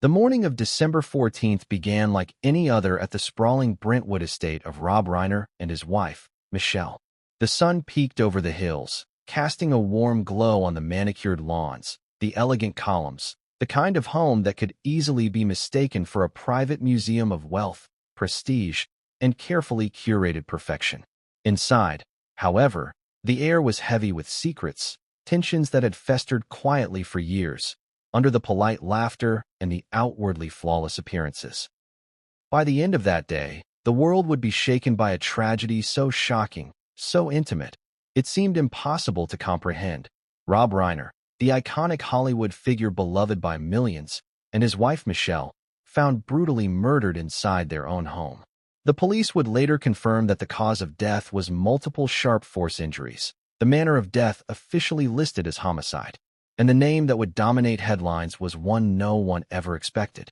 The morning of December 14th began like any other at the sprawling Brentwood estate of Rob Reiner and his wife, Michelle. The sun peeked over the hills, casting a warm glow on the manicured lawns, the elegant columns, the kind of home that could easily be mistaken for a private museum of wealth, prestige, and carefully curated perfection. Inside, however, the air was heavy with secrets, tensions that had festered quietly for years, under the polite laughter and the outwardly flawless appearances. By the end of that day, the world would be shaken by a tragedy so shocking, so intimate, it seemed impossible to comprehend. Rob Reiner, the iconic Hollywood figure beloved by millions, and his wife Michelle, found brutally murdered inside their own home. The police would later confirm that the cause of death was multiple sharp force injuries, the manner of death officially listed as homicide, and the name that would dominate headlines was one no one ever expected.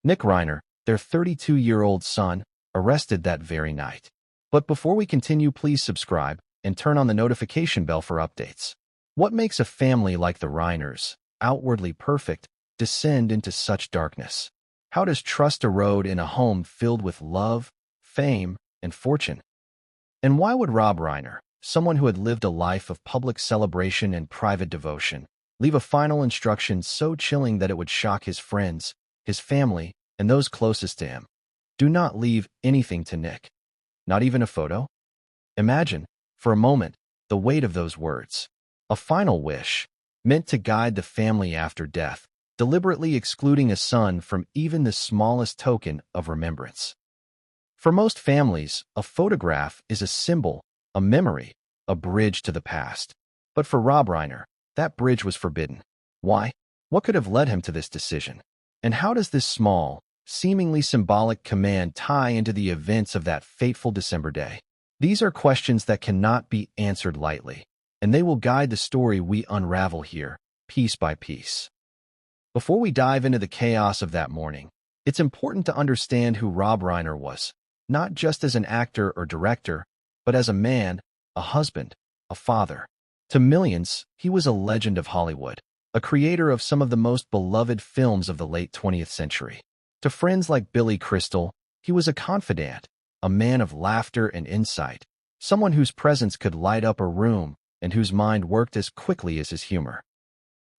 Nick Reiner, their 32-year-old son, arrested that very night. But before we continue, please subscribe and turn on the notification bell for updates. What makes a family like the Reiners, outwardly perfect, descend into such darkness? How does trust erode in a home filled with love, fame, and fortune? And why would Rob Reiner, someone who had lived a life of public celebration and private devotion, leave a final instruction so chilling that it would shock his friends, his family, and those closest to him? Do not leave anything to Nick. Not even a photo? Imagine, for a moment, the weight of those words. A final wish, meant to guide the family after death, deliberately excluding a son from even the smallest token of remembrance. For most families, a photograph is a symbol, a memory, a bridge to the past. But for Rob Reiner, that bridge was forbidden. Why? What could have led him to this decision? And how does this small, seemingly symbolic command tie into the events of that fateful December day? These are questions that cannot be answered lightly, and they will guide the story we unravel here, piece by piece. Before we dive into the chaos of that morning, it's important to understand who Rob Reiner was, not just as an actor or director, but as a man, a husband, a father. To millions, he was a legend of Hollywood, a creator of some of the most beloved films of the late 20th century. To friends like Billy Crystal, he was a confidant, a man of laughter and insight, someone whose presence could light up a room and whose mind worked as quickly as his humor.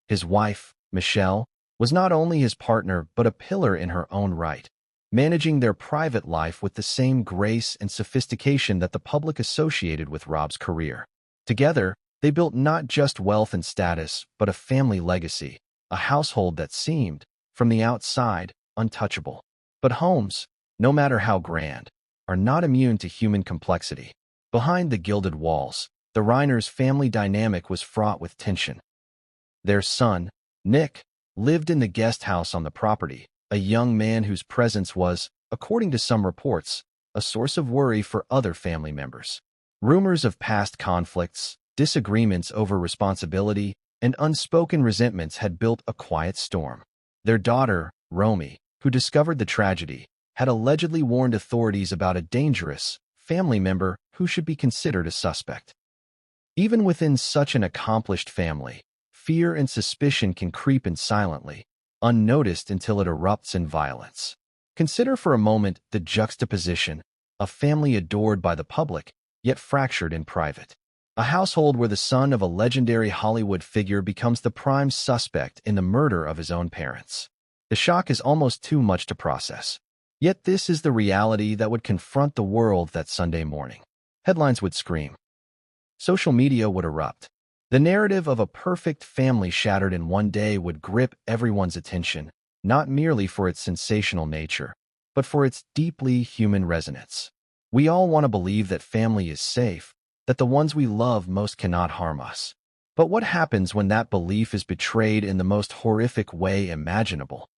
His wife, Michelle, was not only his partner but a pillar in her own right, managing their private life with the same grace and sophistication that the public associated with Rob's career. Together, they built not just wealth and status, but a family legacy, a household that seemed, from the outside, untouchable. But homes, no matter how grand, are not immune to human complexity. Behind the gilded walls, the Reiners' family dynamic was fraught with tension. Their son, Nick, lived in the guest house on the property, a young man whose presence was, according to some reports, a source of worry for other family members. Rumors of past conflicts, disagreements over responsibility, and unspoken resentments had built a quiet storm. Their daughter, Romy, who discovered the tragedy, had allegedly warned authorities about a dangerous family member who should be considered a suspect. Even within such an accomplished family, fear and suspicion can creep in silently, unnoticed until it erupts in violence. Consider for a moment the juxtaposition, a family adored by the public, yet fractured in private. A household where the son of a legendary Hollywood figure becomes the prime suspect in the murder of his own parents. The shock is almost too much to process. Yet this is the reality that would confront the world that Sunday morning. Headlines would scream. Social media would erupt. The narrative of a perfect family shattered in one day would grip everyone's attention, not merely for its sensational nature, but for its deeply human resonance. We all want to believe that family is safe, that the ones we love most cannot harm us. But what happens when that belief is betrayed in the most horrific way imaginable?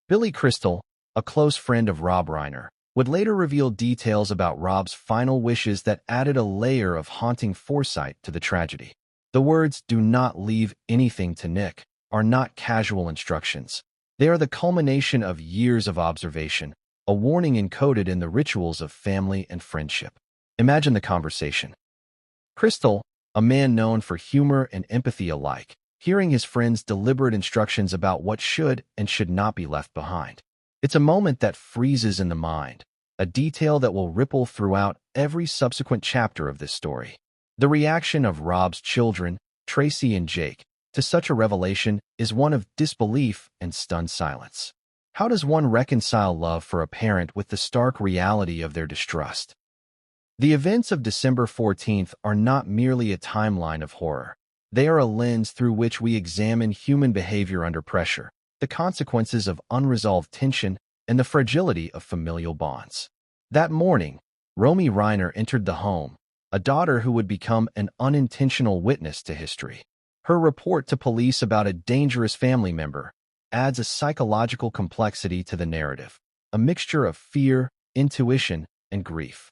Billy Crystal, a close friend of Rob Reiner, would later reveal details about Rob's final wishes that added a layer of haunting foresight to the tragedy. The words, "Do not leave anything to Nick," are not casual instructions. They are the culmination of years of observation, a warning encoded in the rituals of family and friendship. Imagine the conversation. Crystal, a man known for humor and empathy alike, hearing his friend's deliberate instructions about what should and should not be left behind. It's a moment that freezes in the mind, a detail that will ripple throughout every subsequent chapter of this story. The reaction of Rob's children, Tracy and Jake, to such a revelation is one of disbelief and stunned silence. How does one reconcile love for a parent with the stark reality of their distrust? The events of December 14th are not merely a timeline of horror. They are a lens through which we examine human behavior under pressure, the consequences of unresolved tension, and the fragility of familial bonds. That morning, Romy Reiner entered the home, a daughter who would become an unintentional witness to history. Her report to police about a dangerous family member adds a psychological complexity to the narrative, a mixture of fear, intuition, and grief.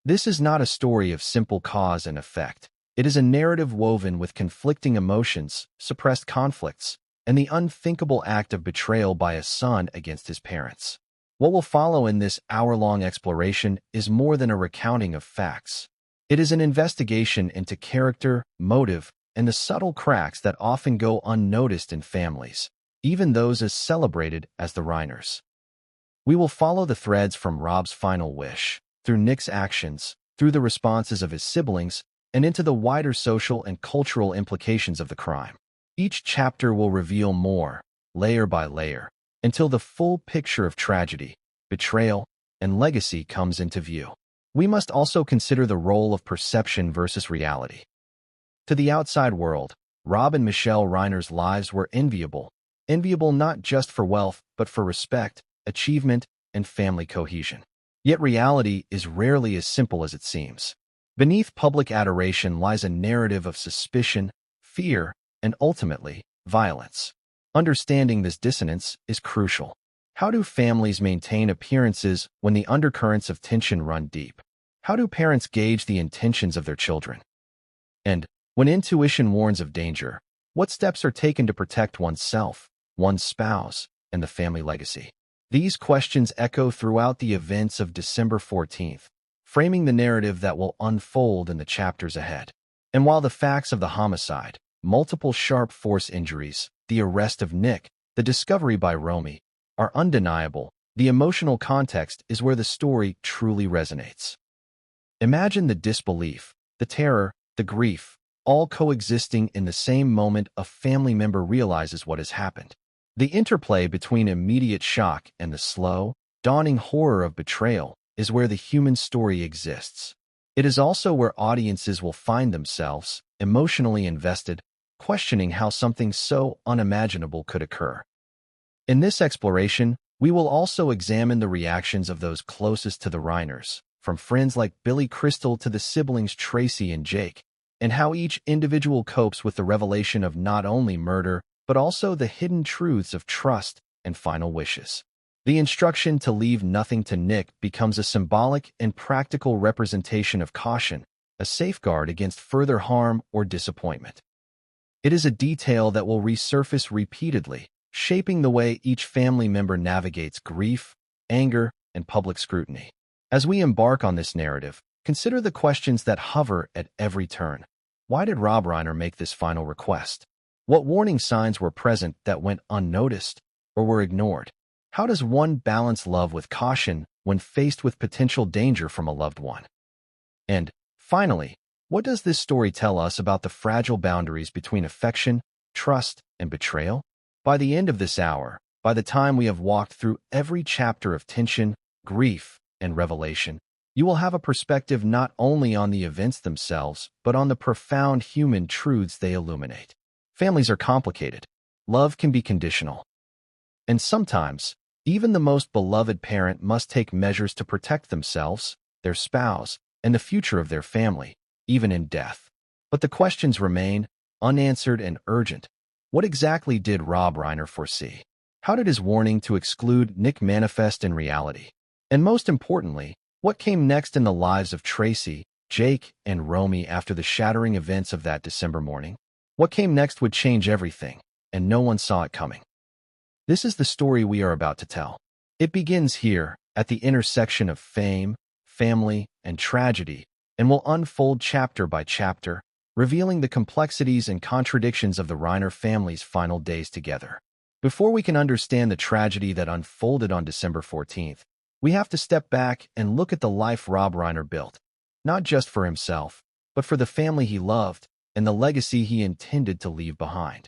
This is not a story of simple cause and effect. It is a narrative woven with conflicting emotions, suppressed conflicts, and the unthinkable act of betrayal by a son against his parents. What will follow in this hour-long exploration is more than a recounting of facts. It is an investigation into character, motive, and the subtle cracks that often go unnoticed in families, even those as celebrated as the Reiners. We will follow the threads from Rob's final wish, through Nick's actions, through the responses of his siblings, and into the wider social and cultural implications of the crime. Each chapter will reveal more, layer by layer, until the full picture of tragedy, betrayal, and legacy comes into view. We must also consider the role of perception versus reality. To the outside world, Rob and Michelle Reiner's lives were enviable not just for wealth, but for respect, achievement, and family cohesion. Yet reality is rarely as simple as it seems. Beneath public adoration lies a narrative of suspicion, fear, and ultimately, violence. Understanding this dissonance is crucial. How do families maintain appearances when the undercurrents of tension run deep? How do parents gauge the intentions of their children? And, when intuition warns of danger, what steps are taken to protect oneself, one's spouse, and the family legacy? These questions echo throughout the events of December 14th, framing the narrative that will unfold in the chapters ahead. And while the facts of the homicide, multiple sharp force injuries, the arrest of Nick, the discovery by Romy, are undeniable, the emotional context is where the story truly resonates. Imagine the disbelief, the terror, the grief, all coexisting in the same moment a family member realizes what has happened. The interplay between immediate shock and the slow, dawning horror of betrayal is where the human story exists. It is also where audiences will find themselves, emotionally invested, questioning how something so unimaginable could occur. In this exploration, we will also examine the reactions of those closest to the Reiners, from friends like Billy Crystal to the siblings Tracy and Jake, and how each individual copes with the revelation of not only murder, but also the hidden truths of trust and final wishes. The instruction to leave nothing to Nick becomes a symbolic and practical representation of caution, a safeguard against further harm or disappointment. It is a detail that will resurface repeatedly, shaping the way each family member navigates grief, anger, and public scrutiny. As we embark on this narrative, consider the questions that hover at every turn. Why did Rob Reiner make this final request? What warning signs were present that went unnoticed or were ignored? How does one balance love with caution when faced with potential danger from a loved one? And, finally, what does this story tell us about the fragile boundaries between affection, trust, and betrayal? By the end of this hour, by the time we have walked through every chapter of tension, grief, and revelation, you will have a perspective not only on the events themselves, but on the profound human truths they illuminate. Families are complicated. Love can be conditional. And sometimes, even the most beloved parent must take measures to protect themselves, their spouse, and the future of their family, even in death. But the questions remain, unanswered and urgent. What exactly did Rob Reiner foresee? How did his warning to exclude Nick manifest in reality? And most importantly, what came next in the lives of Tracy, Jake, and Romy after the shattering events of that December morning? What came next would change everything, and no one saw it coming. This is the story we are about to tell. It begins here, at the intersection of fame, family, and tragedy, and will unfold chapter by chapter, revealing the complexities and contradictions of the Reiner family's final days together. Before we can understand the tragedy that unfolded on December 14th, we have to step back and look at the life Rob Reiner built, not just for himself, but for the family he loved and the legacy he intended to leave behind.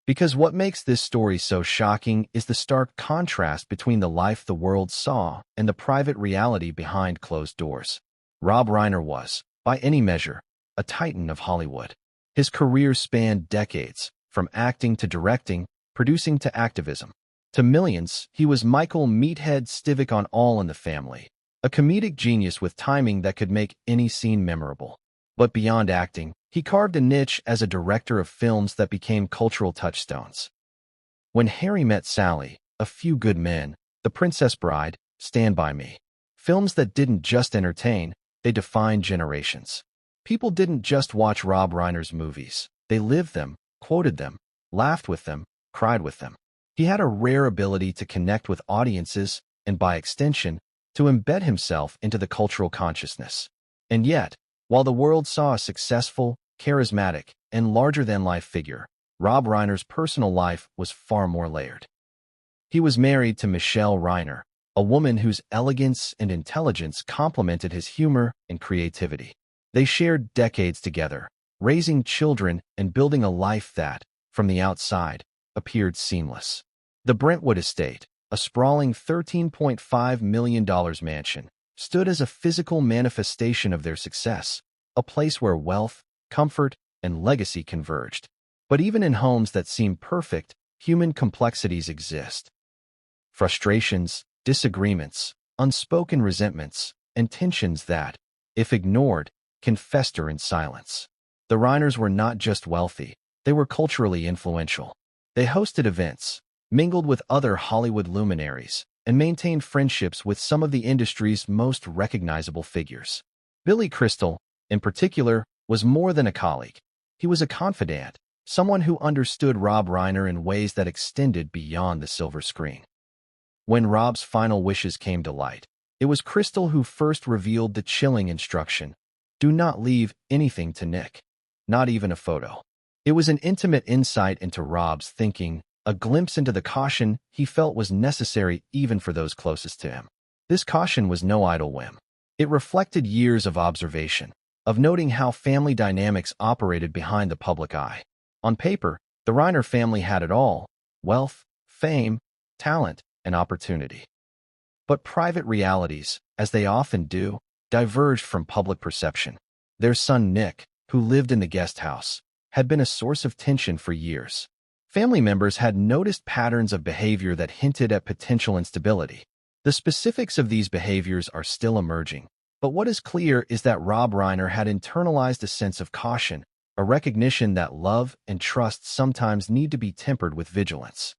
Because what makes this story so shocking is the stark contrast between the life the world saw and the private reality behind closed doors. Rob Reiner was, by any measure, a titan of Hollywood. His career spanned decades, from acting to directing, producing to activism. To millions, he was Michael "Meathead" Stivic on All in the Family, a comedic genius with timing that could make any scene memorable. But beyond acting, he carved a niche as a director of films that became cultural touchstones. When Harry Met Sally, A Few Good Men, The Princess Bride, Stand By Me. Films that didn't just entertain, they defined generations. People didn't just watch Rob Reiner's movies. They lived them, quoted them, laughed with them, cried with them. He had a rare ability to connect with audiences and, by extension, to embed himself into the cultural consciousness. And yet, while the world saw a successful, charismatic, and larger-than-life figure, Rob Reiner's personal life was far more layered. He was married to Michelle Reiner, a woman whose elegance and intelligence complemented his humor and creativity. They shared decades together, raising children and building a life that, from the outside, appeared seamless. The Brentwood estate, a sprawling $13.5 million mansion, stood as a physical manifestation of their success, a place where wealth, comfort, and legacy converged. But even in homes that seem perfect, human complexities exist. Frustrations, disagreements, unspoken resentments, and tensions that, if ignored, can fester in silence. The Reiners were not just wealthy, they were culturally influential. They hosted events, mingled with other Hollywood luminaries, and maintained friendships with some of the industry's most recognizable figures. Billy Crystal, in particular, was more than a colleague. He was a confidant, someone who understood Rob Reiner in ways that extended beyond the silver screen. When Rob's final wishes came to light, it was Crystal who first revealed the chilling instruction: do not leave anything to Nick, not even a photo. It was an intimate insight into Rob's thinking, a glimpse into the caution he felt was necessary even for those closest to him. This caution was no idle whim. It reflected years of observation, of noting how family dynamics operated behind the public eye. On paper, the Reiner family had it all: wealth, fame, talent, and opportunity. But private realities, as they often do, diverged from public perception. Their son Nick, who lived in the guest house, had been a source of tension for years. Family members had noticed patterns of behavior that hinted at potential instability. The specifics of these behaviors are still emerging, but what is clear is that Rob Reiner had internalized a sense of caution, a recognition that love and trust sometimes need to be tempered with vigilance.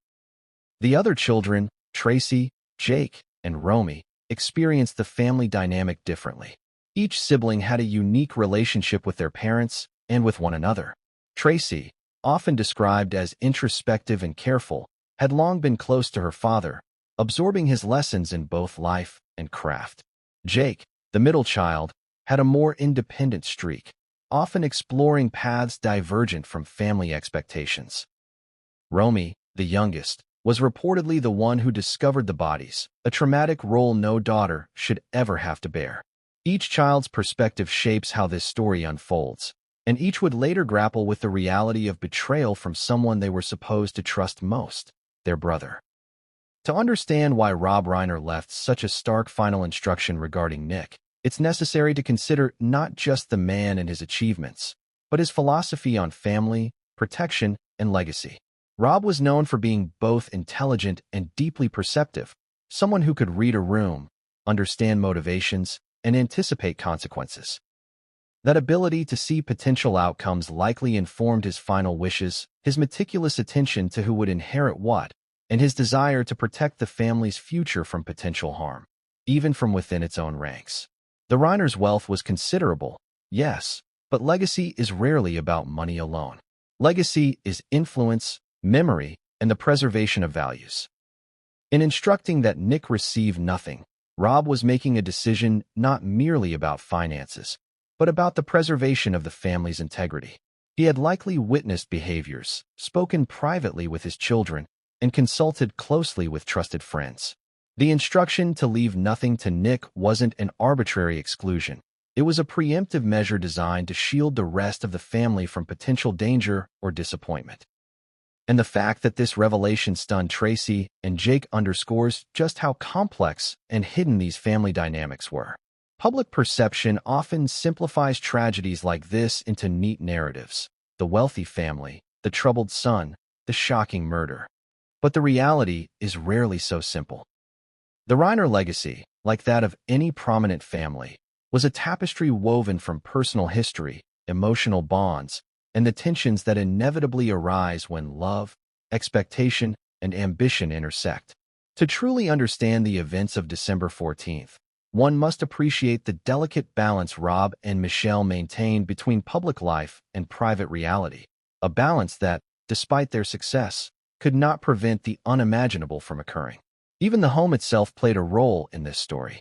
The other children, Tracy, Jake, and Romy, experienced the family dynamic differently. Each sibling had a unique relationship with their parents and with one another. Tracy, often described as introspective and careful, had long been close to her father, absorbing his lessons in both life and craft. Jake, the middle child, had a more independent streak, often exploring paths divergent from family expectations. Romy, the youngest, was reportedly the one who discovered the bodies, a traumatic role no daughter should ever have to bear. Each child's perspective shapes how this story unfolds, and each would later grapple with the reality of betrayal from someone they were supposed to trust most, their brother. To understand why Rob Reiner left such a stark final instruction regarding Nick, it's necessary to consider not just the man and his achievements, but his philosophy on family, protection, and legacy. Rob was known for being both intelligent and deeply perceptive, someone who could read a room, understand motivations, and anticipate consequences. That ability to see potential outcomes likely informed his final wishes, his meticulous attention to who would inherit what, and his desire to protect the family's future from potential harm, even from within its own ranks. The Reiners' wealth was considerable, yes, but legacy is rarely about money alone. Legacy is influence, memory, and the preservation of values. In instructing that Nick receive nothing, Rob was making a decision not merely about finances, but about the preservation of the family's integrity. He had likely witnessed behaviors, spoken privately with his children, and consulted closely with trusted friends. The instruction to leave nothing to Nick wasn't an arbitrary exclusion. It was a preemptive measure designed to shield the rest of the family from potential danger or disappointment. And the fact that this revelation stunned Tracy and Jake underscores just how complex and hidden these family dynamics were. Public perception often simplifies tragedies like this into neat narratives: the wealthy family, the troubled son, the shocking murder. But the reality is rarely so simple. The Reiner legacy, like that of any prominent family, was a tapestry woven from personal history, emotional bonds, and the tensions that inevitably arise when love, expectation, and ambition intersect. To truly understand the events of December 14th, one must appreciate the delicate balance Rob and Michelle maintained between public life and private reality, a balance that, despite their success, could not prevent the unimaginable from occurring. Even the home itself played a role in this story.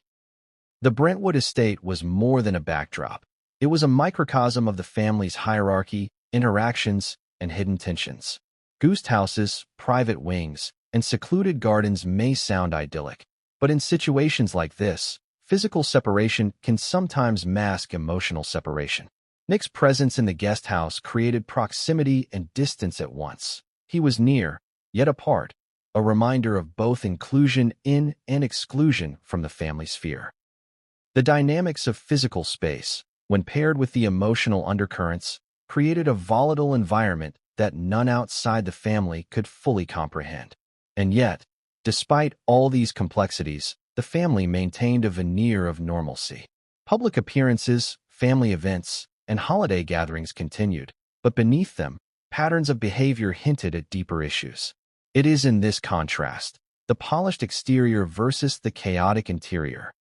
The Brentwood estate was more than a backdrop. It was a microcosm of the family's hierarchy, interactions, and hidden tensions. Ghost houses, private wings, and secluded gardens may sound idyllic, but in situations like this, physical separation can sometimes mask emotional separation. Nick's presence in the guest house created proximity and distance at once. He was near, yet apart, a reminder of both inclusion in and exclusion from the family sphere. The dynamics of physical space, when paired with the emotional undercurrents, created a volatile environment that none outside the family could fully comprehend. And yet, despite all these complexities, the family maintained a veneer of normalcy. Public appearances, family events, and holiday gatherings continued, but beneath them, patterns of behavior hinted at deeper issues. It is in this contrast, the polished exterior versus the chaotic interior,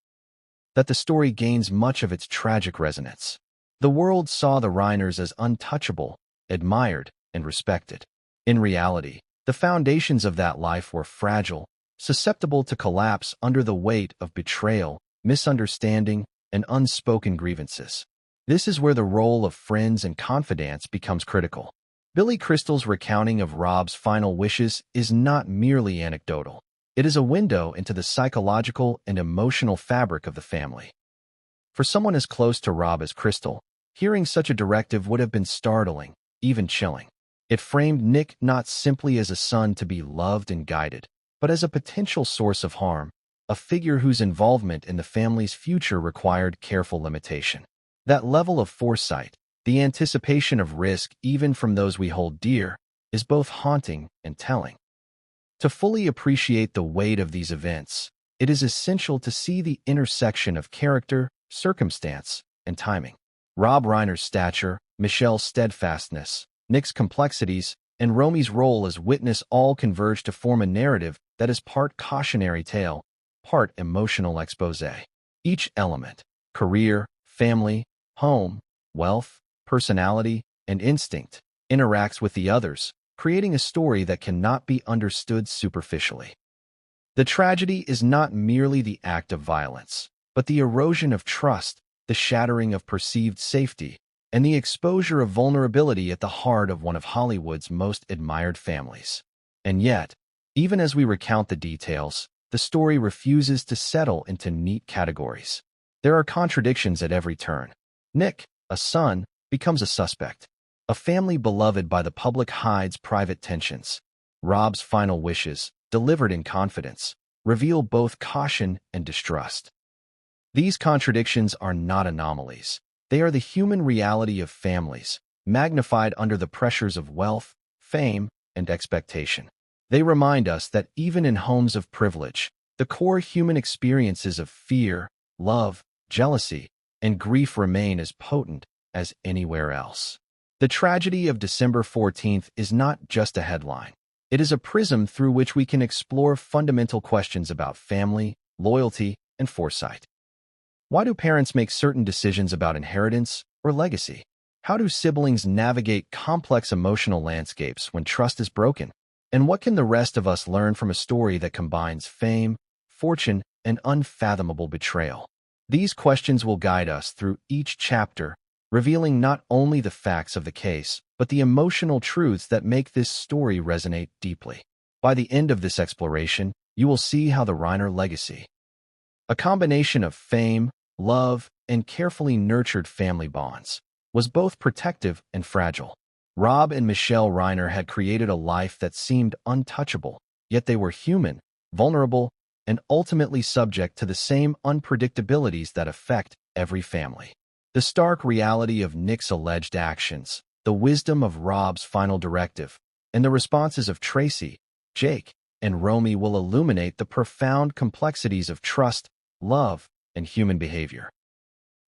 that the story gains much of its tragic resonance. The world saw the Reiners as untouchable, admired, and respected. In reality, the foundations of that life were fragile, susceptible to collapse under the weight of betrayal, misunderstanding, and unspoken grievances. This is where the role of friends and confidants becomes critical. Billy Crystal's recounting of Rob's final wishes is not merely anecdotal. It is a window into the psychological and emotional fabric of the family. For someone as close to Rob as Crystal, hearing such a directive would have been startling, even chilling. It framed Nick not simply as a son to be loved and guided, but as a potential source of harm, a figure whose involvement in the family's future required careful limitation. That level of foresight, the anticipation of risk even from those we hold dear, is both haunting and telling. To fully appreciate the weight of these events, it is essential to see the intersection of character, circumstance, and timing. Rob Reiner's stature, Michelle's steadfastness, Nick's complexities, and Romy's role as witness all converge to form a narrative that is part cautionary tale, part emotional exposé. Each element, career, family, home, wealth, personality, and instinct, interacts with the others, creating a story that cannot be understood superficially. The tragedy is not merely the act of violence, but the erosion of trust, the shattering of perceived safety, and the exposure of vulnerability at the heart of one of Hollywood's most admired families. And yet, even as we recount the details, the story refuses to settle into neat categories. There are contradictions at every turn. Nick, a son, becomes a suspect. A family beloved by the public hides private tensions. Rob's final wishes, delivered in confidence, reveal both caution and distrust. These contradictions are not anomalies. They are the human reality of families, magnified under the pressures of wealth, fame, and expectation. They remind us that even in homes of privilege, the core human experiences of fear, love, jealousy, and grief remain as potent as anywhere else. The tragedy of December 14th is not just a headline. It is a prism through which we can explore fundamental questions about family, loyalty, and foresight. Why do parents make certain decisions about inheritance or legacy? How do siblings navigate complex emotional landscapes when trust is broken? And what can the rest of us learn from a story that combines fame, fortune, and unfathomable betrayal? These questions will guide us through each chapter, revealing not only the facts of the case, but the emotional truths that make this story resonate deeply. By the end of this exploration, you will see how the Reiner legacy, a combination of fame, love, and carefully nurtured family bonds, was both protective and fragile. Rob and Michelle Reiner had created a life that seemed untouchable, yet they were human, vulnerable, and ultimately subject to the same unpredictabilities that affect every family. The stark reality of Nick's alleged actions, the wisdom of Rob's final directive, and the responses of Tracy, Jake, and Romy will illuminate the profound complexities of trust, love, and human behavior.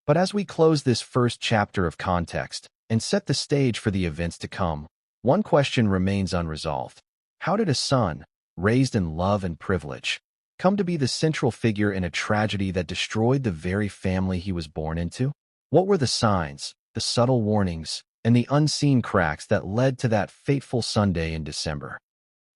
But as we close this first chapter of context and set the stage for the events to come, one question remains unresolved. How did a son, raised in love and privilege, come to be the central figure in a tragedy that destroyed the very family he was born into? What were the signs, the subtle warnings, and the unseen cracks that led to that fateful Sunday in December?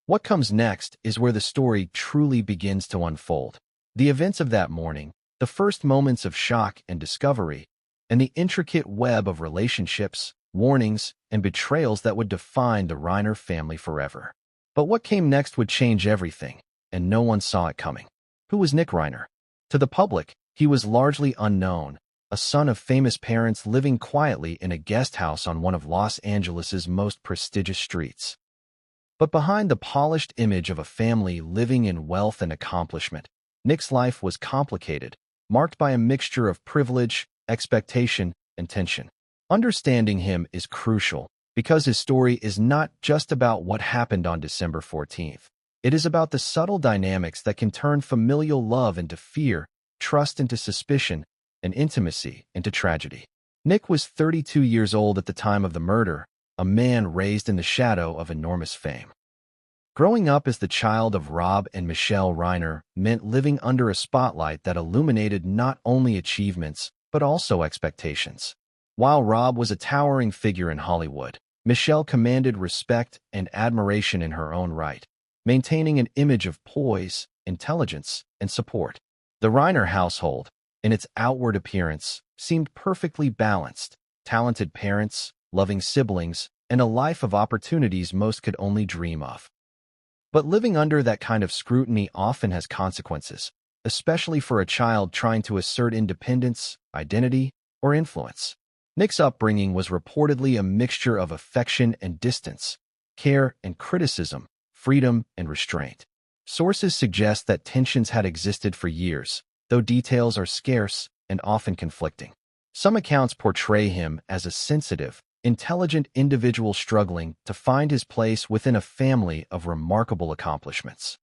What comes next is where the story truly begins to unfold. The events of that morning, the first moments of shock and discovery, and the intricate web of relationships, warnings, and betrayals that would define the Reiner family forever. But what came next would change everything, and no one saw it coming. Who was Nick Reiner? To the public, he was largely unknown, a son of famous parents living quietly in a guest house on one of Los Angeles's most prestigious streets. But behind the polished image of a family living in wealth and accomplishment, Nick's life was complicated, marked by a mixture of privilege, expectation, and tension. Understanding him is crucial because his story is not just about what happened on December 14th. It is about the subtle dynamics that can turn familial love into fear, trust into suspicion, and intimacy into tragedy. Nick was 32 years old at the time of the murder, a man raised in the shadow of enormous fame. Growing up as the child of Rob and Michelle Reiner meant living under a spotlight that illuminated not only achievements, but also expectations. While Rob was a towering figure in Hollywood, Michelle commanded respect and admiration in her own right, maintaining an image of poise, intelligence, and support. The Reiner household, in its outward appearance, seemed perfectly balanced: talented parents, loving siblings, and a life of opportunities most could only dream of. But living under that kind of scrutiny often has consequences, especially for a child trying to assert independence, identity, or influence. Nick's upbringing was reportedly a mixture of affection and distance, care and criticism, freedom and restraint. Sources suggest that tensions had existed for years, though details are scarce and often conflicting. Some accounts portray him as a sensitive, intelligent individual struggling to find his place within a family of remarkable accomplishments.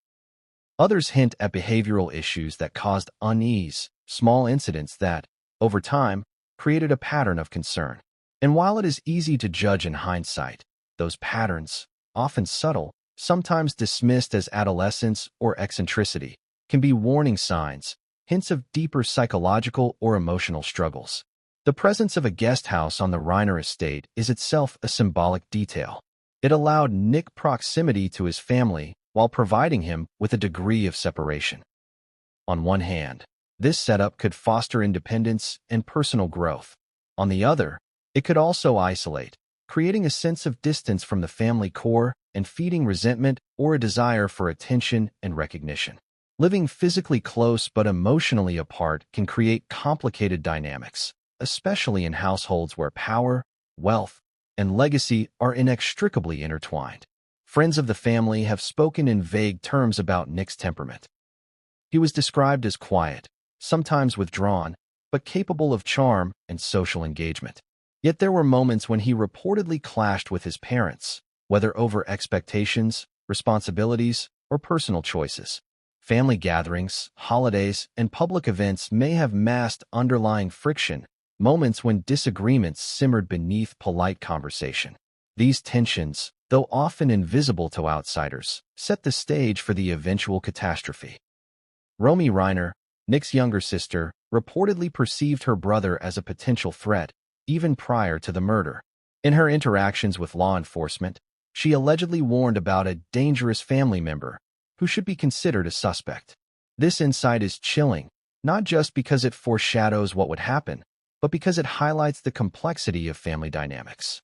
Others hint at behavioral issues that caused unease, small incidents that, over time, created a pattern of concern. And while it is easy to judge in hindsight, those patterns, often subtle, sometimes dismissed as adolescence or eccentricity, can be warning signs, hints of deeper psychological or emotional struggles. The presence of a guest house on the Reiner estate is itself a symbolic detail. It allowed Nick proximity to his family while providing him with a degree of separation. On one hand, this setup could foster independence and personal growth. On the other, it could also isolate, creating a sense of distance from the family core and feeding resentment or a desire for attention and recognition. Living physically close but emotionally apart can create complicated dynamics, especially in households where power, wealth, and legacy are inextricably intertwined. Friends of the family have spoken in vague terms about Nick's temperament. He was described as quiet, sometimes withdrawn, but capable of charm and social engagement. Yet there were moments when he reportedly clashed with his parents, whether over expectations, responsibilities, or personal choices. Family gatherings, holidays, and public events may have masked underlying friction, moments when disagreements simmered beneath polite conversation. These tensions, though often invisible to outsiders, set the stage for the eventual catastrophe. Romy Reiner, Nick's younger sister, reportedly perceived her brother as a potential threat, even prior to the murder. In her interactions with law enforcement, she allegedly warned about a dangerous family member who should be considered a suspect. This insight is chilling, not just because it foreshadows what would happen, but because it highlights the complexity of family dynamics.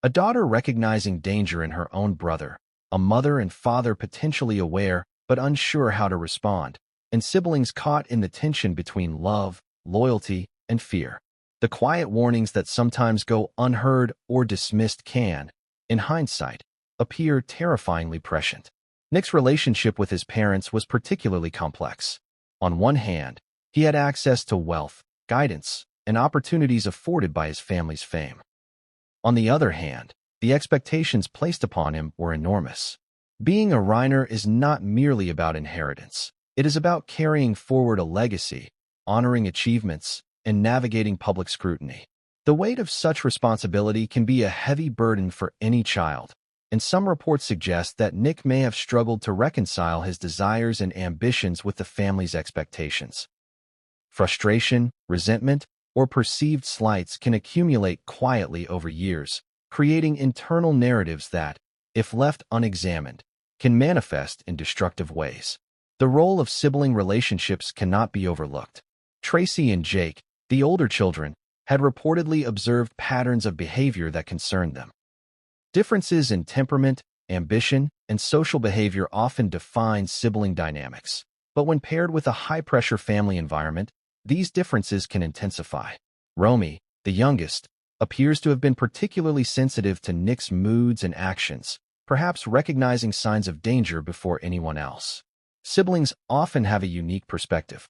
A daughter recognizing danger in her own brother, a mother and father potentially aware but unsure how to respond, and siblings caught in the tension between love, loyalty, and fear. The quiet warnings that sometimes go unheard or dismissed can, in hindsight, appear terrifyingly prescient. Nick's relationship with his parents was particularly complex. On one hand, he had access to wealth, guidance, and opportunities afforded by his family's fame. On the other hand, the expectations placed upon him were enormous. Being a Reiner is not merely about inheritance. It is about carrying forward a legacy, honoring achievements, and navigating public scrutiny. The weight of such responsibility can be a heavy burden for any child, and some reports suggest that Nick may have struggled to reconcile his desires and ambitions with the family's expectations. Frustration, resentment, or perceived slights can accumulate quietly over years, creating internal narratives that, if left unexamined, can manifest in destructive ways. The role of sibling relationships cannot be overlooked. Tracy and Jake, the older children, had reportedly observed patterns of behavior that concerned them. Differences in temperament, ambition, and social behavior often define sibling dynamics, but when paired with a high-pressure family environment, these differences can intensify. Romy, the youngest, appears to have been particularly sensitive to Nick's moods and actions, perhaps recognizing signs of danger before anyone else. Siblings often have a unique perspective.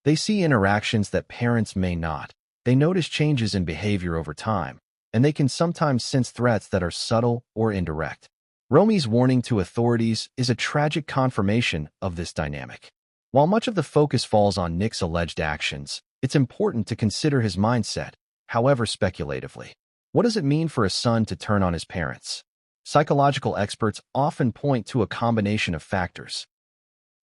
They see interactions that parents may not. They notice changes in behavior over time, and they can sometimes sense threats that are subtle or indirect. Romy's warning to authorities is a tragic confirmation of this dynamic. While much of the focus falls on Nick's alleged actions, it's important to consider his mindset, however speculatively. What does it mean for a son to turn on his parents? Psychological experts often point to a combination of factors: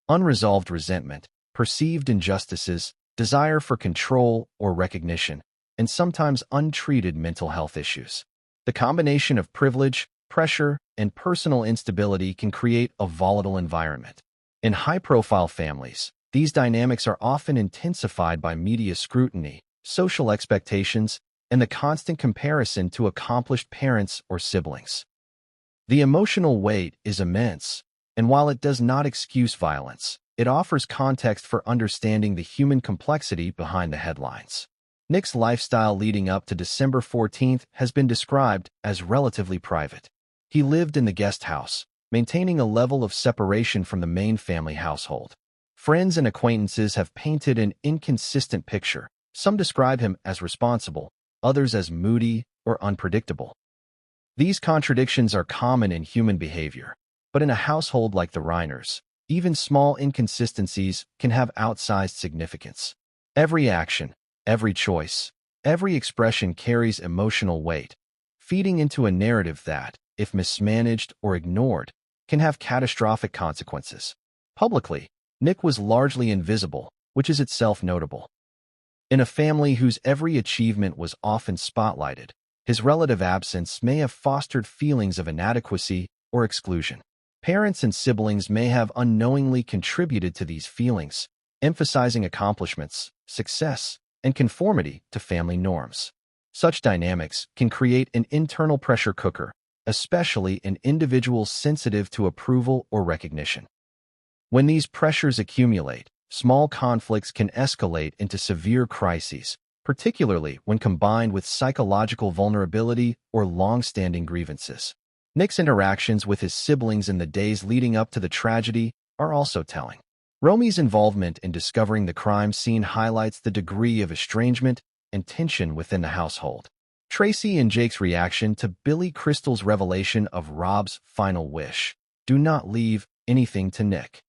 unresolved resentment, perceived injustices, desire for control or recognition, and sometimes untreated mental health issues. The combination of privilege, pressure, and personal instability can create a volatile environment. In high-profile families, these dynamics are often intensified by media scrutiny, social expectations, and the constant comparison to accomplished parents or siblings. The emotional weight is immense, and while it does not excuse violence, it offers context for understanding the human complexity behind the headlines. Nick's lifestyle leading up to December 14th has been described as relatively private. He lived in the guest house, maintaining a level of separation from the main family household. Friends and acquaintances have painted an inconsistent picture. Some describe him as responsible, others as moody or unpredictable. These contradictions are common in human behavior, but in a household like the Reiners, even small inconsistencies can have outsized significance. Every action, every choice, every expression carries emotional weight, feeding into a narrative that, if mismanaged or ignored, can have catastrophic consequences. Publicly, Nick was largely invisible, which is itself notable. In a family whose every achievement was often spotlighted, his relative absence may have fostered feelings of inadequacy or exclusion. Parents and siblings may have unknowingly contributed to these feelings, emphasizing accomplishments, success, and conformity to family norms. Such dynamics can create an internal pressure cooker, especially in individuals sensitive to approval or recognition. When these pressures accumulate, small conflicts can escalate into severe crises, particularly when combined with psychological vulnerability or long-standing grievances. Nick's interactions with his siblings in the days leading up to the tragedy are also telling. Romy's involvement in discovering the crime scene highlights the degree of estrangement and tension within the household. Tracy and Jake's reaction to Billy Crystal's revelation of Rob's final wish do not leave anything to Nick.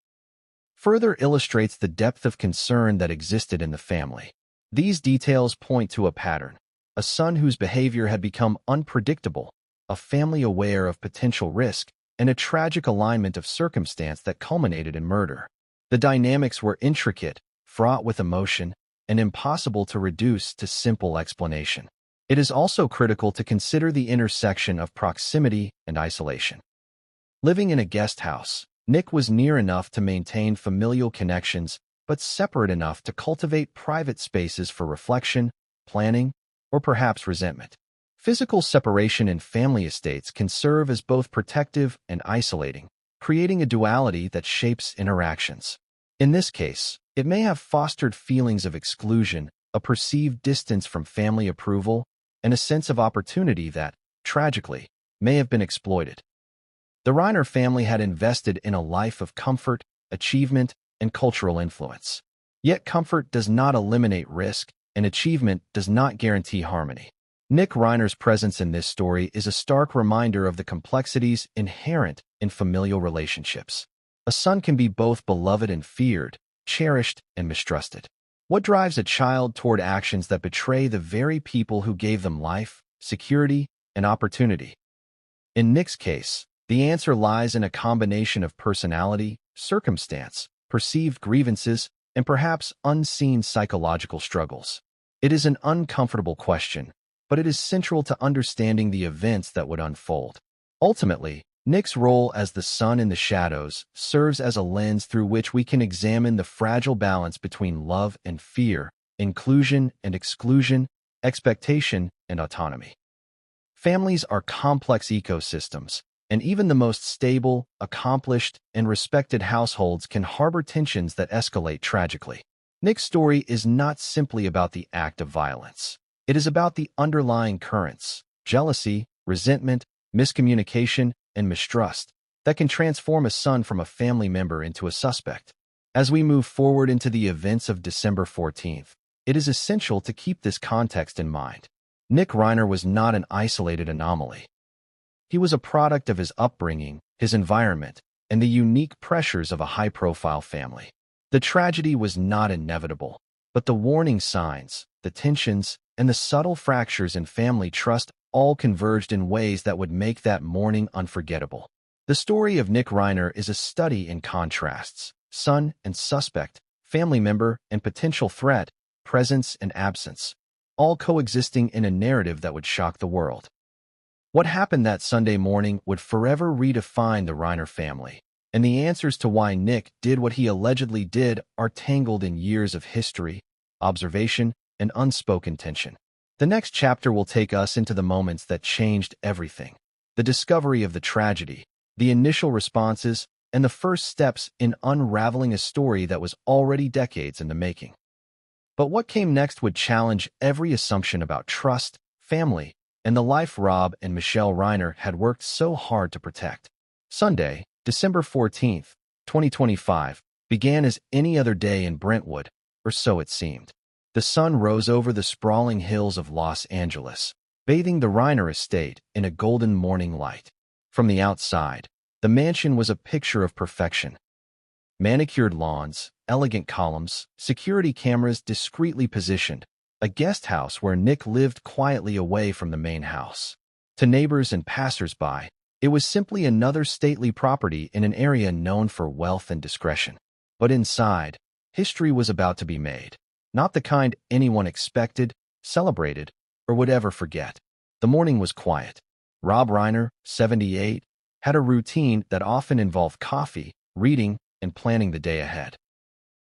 Further illustrates the depth of concern that existed in the family. These details point to a pattern: a son whose behavior had become unpredictable, a family aware of potential risk, and a tragic alignment of circumstance that culminated in murder. The dynamics were intricate, fraught with emotion, and impossible to reduce to simple explanation. It is also critical to consider the intersection of proximity and isolation. Living in a guest house, Nick was near enough to maintain familial connections, but separate enough to cultivate private spaces for reflection, planning, or perhaps resentment. Physical separation in family estates can serve as both protective and isolating, creating a duality that shapes interactions. In this case, it may have fostered feelings of exclusion, a perceived distance from family approval, and a sense of opportunity that, tragically, may have been exploited. The Reiner family had invested in a life of comfort, achievement, and cultural influence. Yet comfort does not eliminate risk, and achievement does not guarantee harmony. Nick Reiner's presence in this story is a stark reminder of the complexities inherent in familial relationships. A son can be both beloved and feared, cherished and mistrusted. What drives a child toward actions that betray the very people who gave them life, security, and opportunity? In Nick's case, the answer lies in a combination of personality, circumstance, perceived grievances, and perhaps unseen psychological struggles. It is an uncomfortable question, but it is central to understanding the events that would unfold. Ultimately, Nick's role as the son in the shadows serves as a lens through which we can examine the fragile balance between love and fear, inclusion and exclusion, expectation and autonomy. Families are complex ecosystems, and even the most stable, accomplished, and respected households can harbor tensions that escalate tragically. Nick's story is not simply about the act of violence. It is about the underlying currents, jealousy, resentment, miscommunication, and mistrust that can transform a son from a family member into a suspect. As we move forward into the events of December 14th, it is essential to keep this context in mind. Nick Reiner was not an isolated anomaly. He was a product of his upbringing, his environment, and the unique pressures of a high-profile family. The tragedy was not inevitable, but the warning signs, the tensions, and the subtle fractures in family trust all converged in ways that would make that morning unforgettable. The story of Nick Reiner is a study in contrasts: son and suspect, family member and potential threat, presence and absence, all coexisting in a narrative that would shock the world. What happened that Sunday morning would forever redefine the Reiner family, and the answers to why Nick did what he allegedly did are tangled in years of history, observation, and unspoken tension. The next chapter will take us into the moments that changed everything: the discovery of the tragedy, the initial responses, and the first steps in unraveling a story that was already decades in the making. But what came next would challenge every assumption about trust, family, and the life Rob and Michelle Reiner had worked so hard to protect. Sunday, December 14th, 2025, began as any other day in Brentwood, or so it seemed. The sun rose over the sprawling hills of Los Angeles, bathing the Reiner estate in a golden morning light. From the outside, the mansion was a picture of perfection. Manicured lawns, elegant columns, security cameras discreetly positioned, a guest house where Nick lived quietly away from the main house. To neighbors and passers-by, it was simply another stately property in an area known for wealth and discretion. But inside, history was about to be made. Not the kind anyone expected, celebrated, or would ever forget. The morning was quiet. Rob Reiner, 78, had a routine that often involved coffee, reading, and planning the day ahead.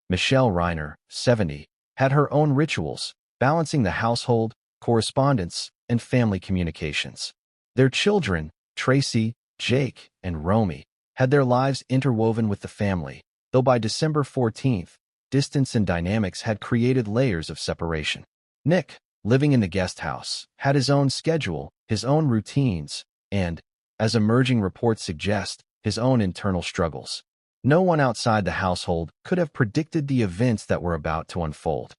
Michelle Reiner, 70, had her own rituals, balancing the household, correspondence, and family communications. Their children, Tracy, Jake, and Romy, had their lives interwoven with the family, though by December 14th, distance and dynamics had created layers of separation. Nick, living in the guest house, had his own schedule, his own routines, and, as emerging reports suggest, his own internal struggles. No one outside the household could have predicted the events that were about to unfold.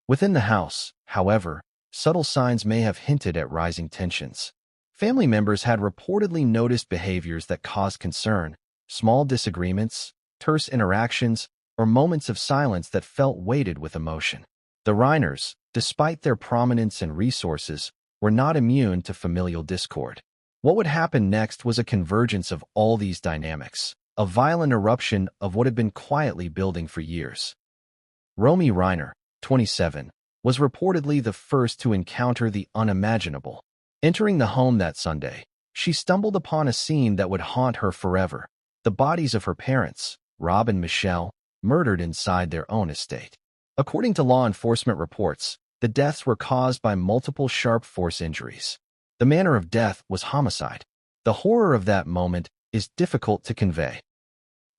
Within the house, however, subtle signs may have hinted at rising tensions. Family members had reportedly noticed behaviors that caused concern: small disagreements, terse interactions, or moments of silence that felt weighted with emotion. The Reiners, despite their prominence and resources, were not immune to familial discord. What would happen next was a convergence of all these dynamics, a violent eruption of what had been quietly building for years. Romy Reiner, 27, was reportedly the first to encounter the unimaginable. Entering the home that Sunday, she stumbled upon a scene that would haunt her forever: the bodies of her parents, Rob and Michelle, murdered inside their own estate. According to law enforcement reports, The deaths were caused by multiple sharp force injuries. The manner of death was homicide. The horror of that moment is difficult to convey.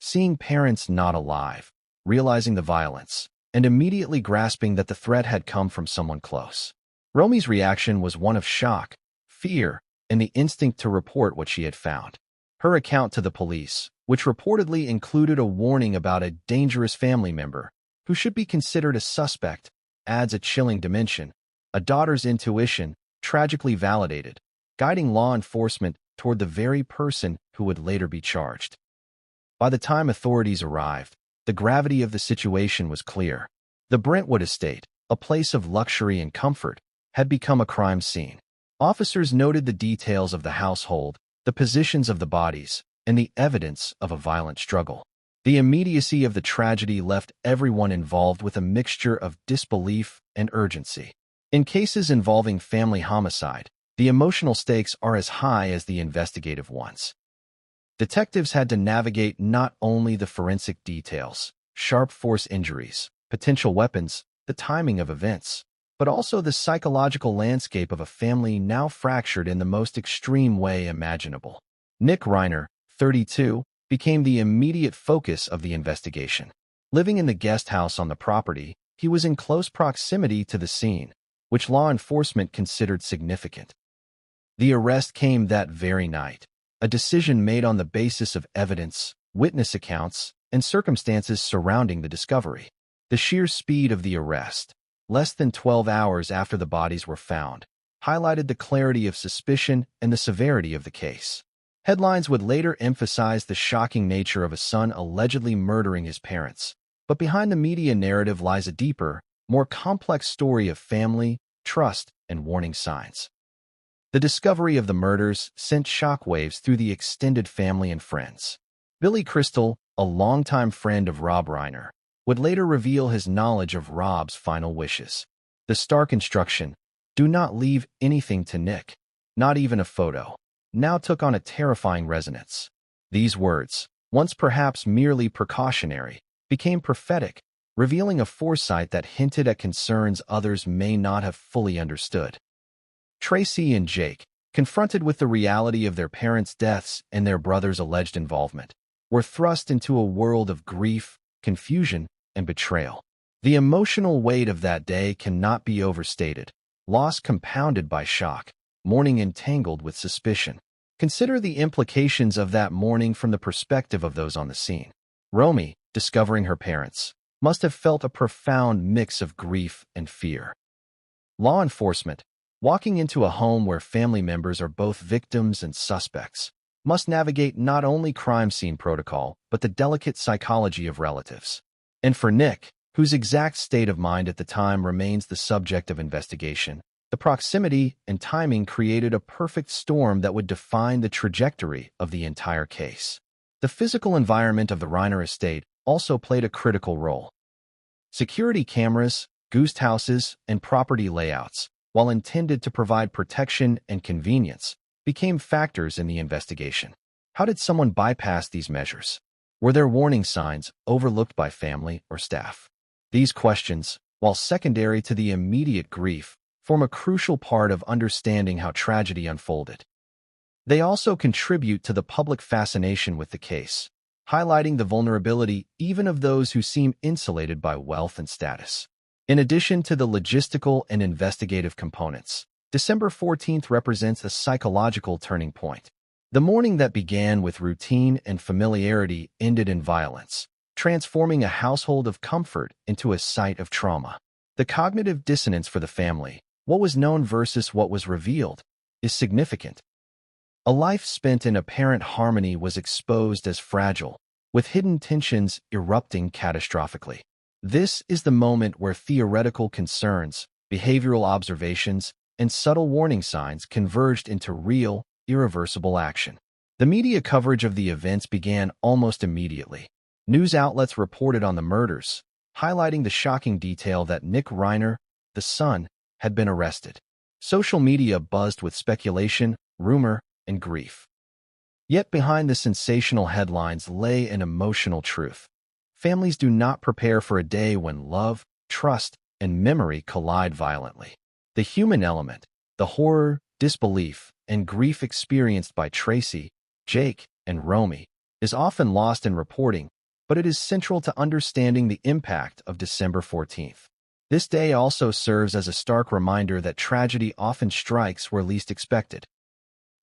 Seeing parents not alive, realizing the violence, and immediately grasping that the threat had come from someone close. Romy's reaction was one of shock, fear, and the instinct to report what she had found. Her account to the police, which reportedly included a warning about a dangerous family member who should be considered a suspect, adds a chilling dimension. A daughter's intuition, tragically validated, guiding law enforcement toward the very person who would later be charged. By the time authorities arrived, the gravity of the situation was clear. The Brentwood estate, a place of luxury and comfort, had become a crime scene. Officers noted the details of the household, the positions of the bodies, and the evidence of a violent struggle. The immediacy of the tragedy left everyone involved with a mixture of disbelief and urgency. In cases involving family homicide, the emotional stakes are as high as the investigative ones. Detectives had to navigate not only the forensic details, sharp force injuries, potential weapons, the timing of events, but also the psychological landscape of a family now fractured in the most extreme way imaginable. Nick Reiner, 32, became the immediate focus of the investigation. Living in the guest house on the property, he was in close proximity to the scene, which law enforcement considered significant. The arrest came that very night, a decision made on the basis of evidence, witness accounts, and circumstances surrounding the discovery. The sheer speed of the arrest, less than 12 hours after the bodies were found, highlighted the clarity of suspicion and the severity of the case. Headlines would later emphasize the shocking nature of a son allegedly murdering his parents, but behind the media narrative lies a deeper, more complex story of family, trust, and warning signs. The discovery of the murders sent shockwaves through the extended family and friends. Billy Crystal, a longtime friend of Rob Reiner, would later reveal his knowledge of Rob's final wishes. The stark instruction, "Do not leave anything to Nick, not even a photo," now took on a terrifying resonance. These words, once perhaps merely precautionary, became prophetic, revealing a foresight that hinted at concerns others may not have fully understood. Tracy and Jake, confronted with the reality of their parents' deaths and their brother's alleged involvement, were thrust into a world of grief, confusion, and betrayal. The emotional weight of that day cannot be overstated. Loss compounded by shock, mourning entangled with suspicion. Consider the implications of that mourning from the perspective of those on the scene. Romy, discovering her parents, must have felt a profound mix of grief and fear. Law enforcement, walking into a home where family members are both victims and suspects, must navigate not only crime scene protocol, but the delicate psychology of relatives. And for Nick, whose exact state of mind at the time remains the subject of investigation, the proximity and timing created a perfect storm that would define the trajectory of the entire case. The physical environment of the Reiner estate also played a critical role. Security cameras, ghost houses, and property layouts, while intended to provide protection and convenience, became factors in the investigation. How did someone bypass these measures? Were there warning signs overlooked by family or staff? These questions, while secondary to the immediate grief, form a crucial part of understanding how tragedy unfolded. They also contribute to the public fascination with the case, highlighting the vulnerability even of those who seem insulated by wealth and status. In addition to the logistical and investigative components, December 14th represents a psychological turning point. The morning that began with routine and familiarity ended in violence, transforming a household of comfort into a site of trauma. The cognitive dissonance for the family, what was known versus what was revealed, is significant. A life spent in apparent harmony was exposed as fragile, with hidden tensions erupting catastrophically. This is the moment where theoretical concerns, behavioral observations, and subtle warning signs converged into real, irreversible action. The media coverage of the events began almost immediately. News outlets reported on the murders, highlighting the shocking detail that Nick Reiner, the son, had been arrested. Social media buzzed with speculation, rumor, and grief. Yet behind the sensational headlines lay an emotional truth. Families do not prepare for a day when love, trust, and memory collide violently. The human element, the horror, disbelief, and grief experienced by Tracy, Jake, and Romy, is often lost in reporting, but it is central to understanding the impact of December 14th. This day also serves as a stark reminder that tragedy often strikes where least expected.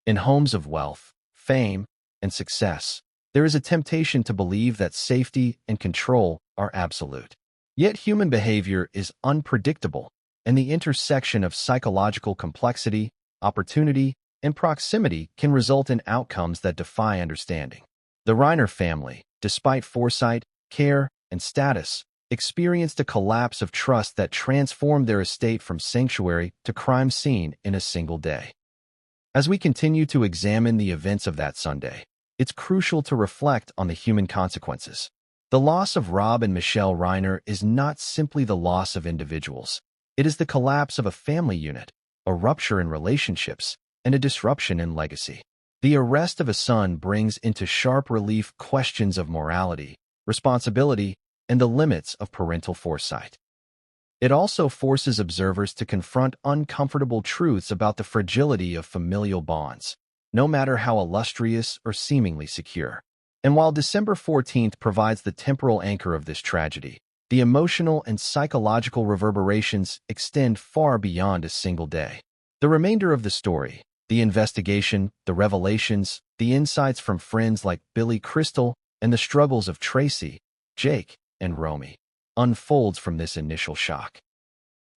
In homes of wealth, fame, and success, there is a temptation to believe that safety and control are absolute. Yet human behavior is unpredictable, and the intersection of psychological complexity, opportunity, and proximity can result in outcomes that defy understanding. The Reiner family, despite foresight, care, and status, experienced a collapse of trust that transformed their estate from sanctuary to crime scene in a single day. As we continue to examine the events of that Sunday, it's crucial to reflect on the human consequences. The loss of Rob and Michelle Reiner is not simply the loss of individuals. It is the collapse of a family unit, a rupture in relationships, and a disruption in legacy. The arrest of a son brings into sharp relief questions of morality, responsibility, and the limits of parental foresight. It also forces observers to confront uncomfortable truths about the fragility of familial bonds, no matter how illustrious or seemingly secure. And while December 14th provides the temporal anchor of this tragedy, the emotional and psychological reverberations extend far beyond a single day. The remainder of the story, the investigation, the revelations, the insights from friends like Billy Crystal, and the struggles of Tracy, Jake, and Romy, unfolds from this initial shock.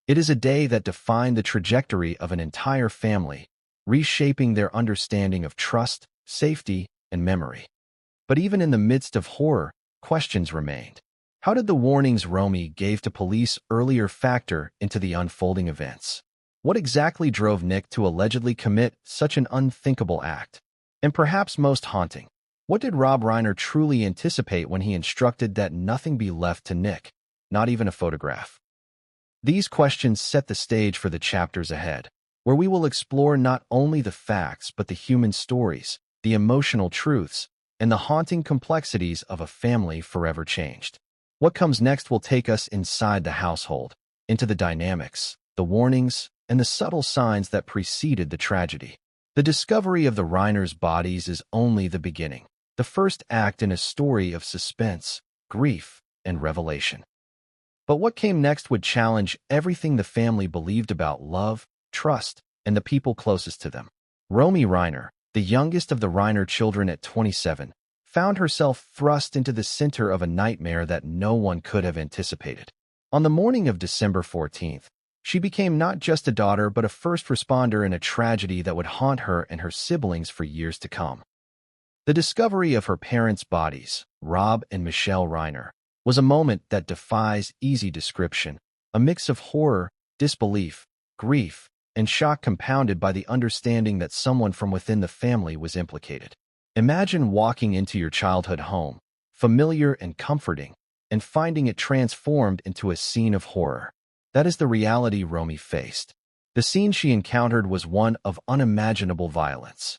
It is a day that defined the trajectory of an entire family, reshaping their understanding of trust, safety, and memory. But even in the midst of horror, questions remained. How did the warnings Romy gave to police earlier factor into the unfolding events? What exactly drove Nick to allegedly commit such an unthinkable act? And perhaps most haunting, what did Rob Reiner truly anticipate when he instructed that nothing be left to Nick, not even a photograph? These questions set the stage for the chapters ahead, where we will explore not only the facts but the human stories, the emotional truths, and the haunting complexities of a family forever changed. What comes next will take us inside the household, into the dynamics, the warnings, and the subtle signs that preceded the tragedy. The discovery of the Reiners' bodies is only the beginning, the first act in a story of suspense, grief, and revelation. But what came next would challenge everything the family believed about love, trust, and the people closest to them. Romy Reiner, the youngest of the Reiner children at 27, found herself thrust into the center of a nightmare that no one could have anticipated. On the morning of December 14th, she became not just a daughter but a first responder in a tragedy that would haunt her and her siblings for years to come. The discovery of her parents' bodies, Rob and Michelle Reiner, was a moment that defies easy description, a mix of horror, disbelief, grief, and shock compounded by the understanding that someone from within the family was implicated. Imagine walking into your childhood home, familiar and comforting, and finding it transformed into a scene of horror. That is the reality Romy faced. The scene she encountered was one of unimaginable violence.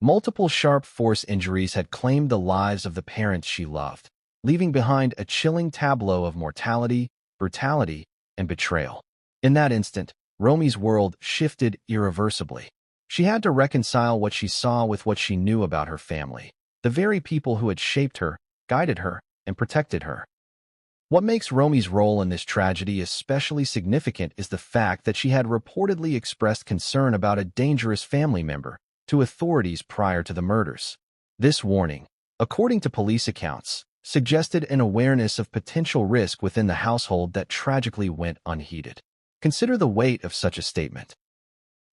Multiple sharp force injuries had claimed the lives of the parents she loved, leaving behind a chilling tableau of mortality, brutality, and betrayal. In that instant, Romy's world shifted irreversibly. She had to reconcile what she saw with what she knew about her family, the very people who had shaped her, guided her, and protected her. What makes Romy's role in this tragedy especially significant is the fact that she had reportedly expressed concern about a dangerous family member to authorities prior to the murders. This warning, according to police accounts, suggested an awareness of potential risk within the household that tragically went unheeded. Consider the weight of such a statement.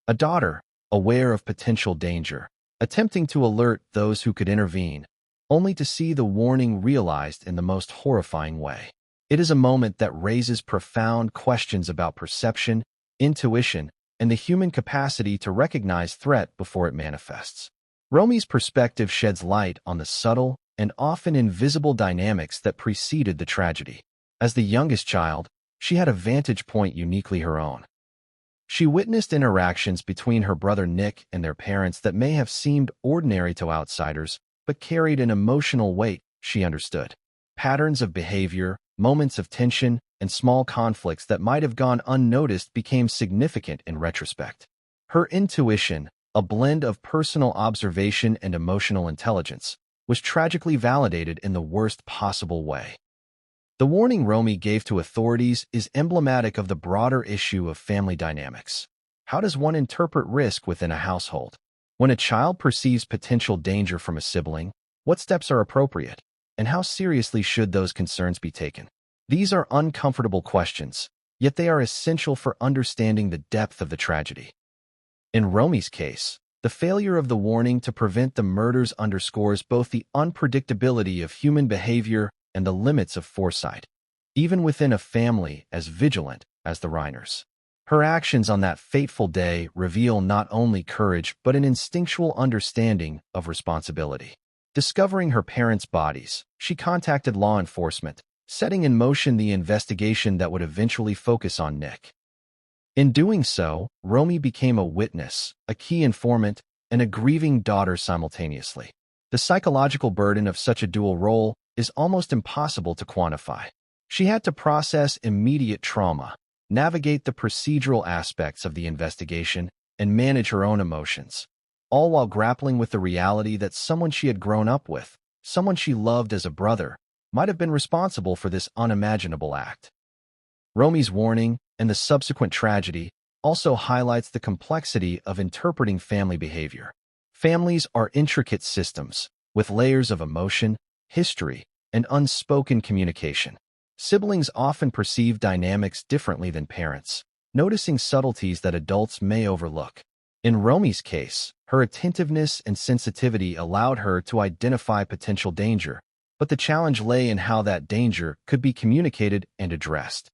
A daughter, aware of potential danger, attempting to alert those who could intervene, only to see the warning realized in the most horrifying way. It is a moment that raises profound questions about perception, intuition, and the human capacity to recognize threat before it manifests. Romy's perspective sheds light on the subtle and often invisible dynamics that preceded the tragedy. As the youngest child, she had a vantage point uniquely her own. She witnessed interactions between her brother Nick and their parents that may have seemed ordinary to outsiders, but carried an emotional weight she understood. Patterns of behavior, moments of tension and small conflicts that might have gone unnoticed became significant in retrospect. Her intuition, a blend of personal observation and emotional intelligence, was tragically validated in the worst possible way. The warning Romy gave to authorities is emblematic of the broader issue of family dynamics. How does one interpret risk within a household? When a child perceives potential danger from a sibling, what steps are appropriate, and how seriously should those concerns be taken? These are uncomfortable questions, yet they are essential for understanding the depth of the tragedy. In Romy's case, the failure of the warning to prevent the murders underscores both the unpredictability of human behavior and the limits of foresight, even within a family as vigilant as the Reiners. Her actions on that fateful day reveal not only courage but an instinctual understanding of responsibility. Discovering her parents' bodies, she contacted law enforcement, setting in motion the investigation that would eventually focus on Nick. In doing so, Romy became a witness, a key informant, and a grieving daughter simultaneously. The psychological burden of such a dual role is almost impossible to quantify. She had to process immediate trauma, navigate the procedural aspects of the investigation, and manage her own emotions, all while grappling with the reality that someone she had grown up with, someone she loved as a brother, might have been responsible for this unimaginable act. Romy's warning and the subsequent tragedy also highlights the complexity of interpreting family behavior. Families are intricate systems, with layers of emotion, history, and unspoken communication. Siblings often perceive dynamics differently than parents, noticing subtleties that adults may overlook. In Romy's case, her attentiveness and sensitivity allowed her to identify potential danger, but the challenge lay in how that danger could be communicated and addressed.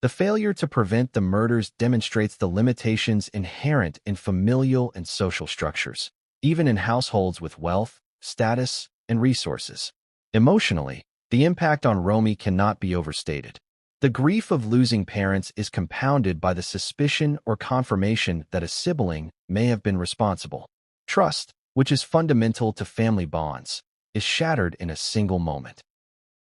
The failure to prevent the murders demonstrates the limitations inherent in familial and social structures, even in households with wealth, status, and resources. Emotionally, the impact on Romy cannot be overstated. The grief of losing parents is compounded by the suspicion or confirmation that a sibling may have been responsible. Trust, which is fundamental to family bonds, is shattered in a single moment.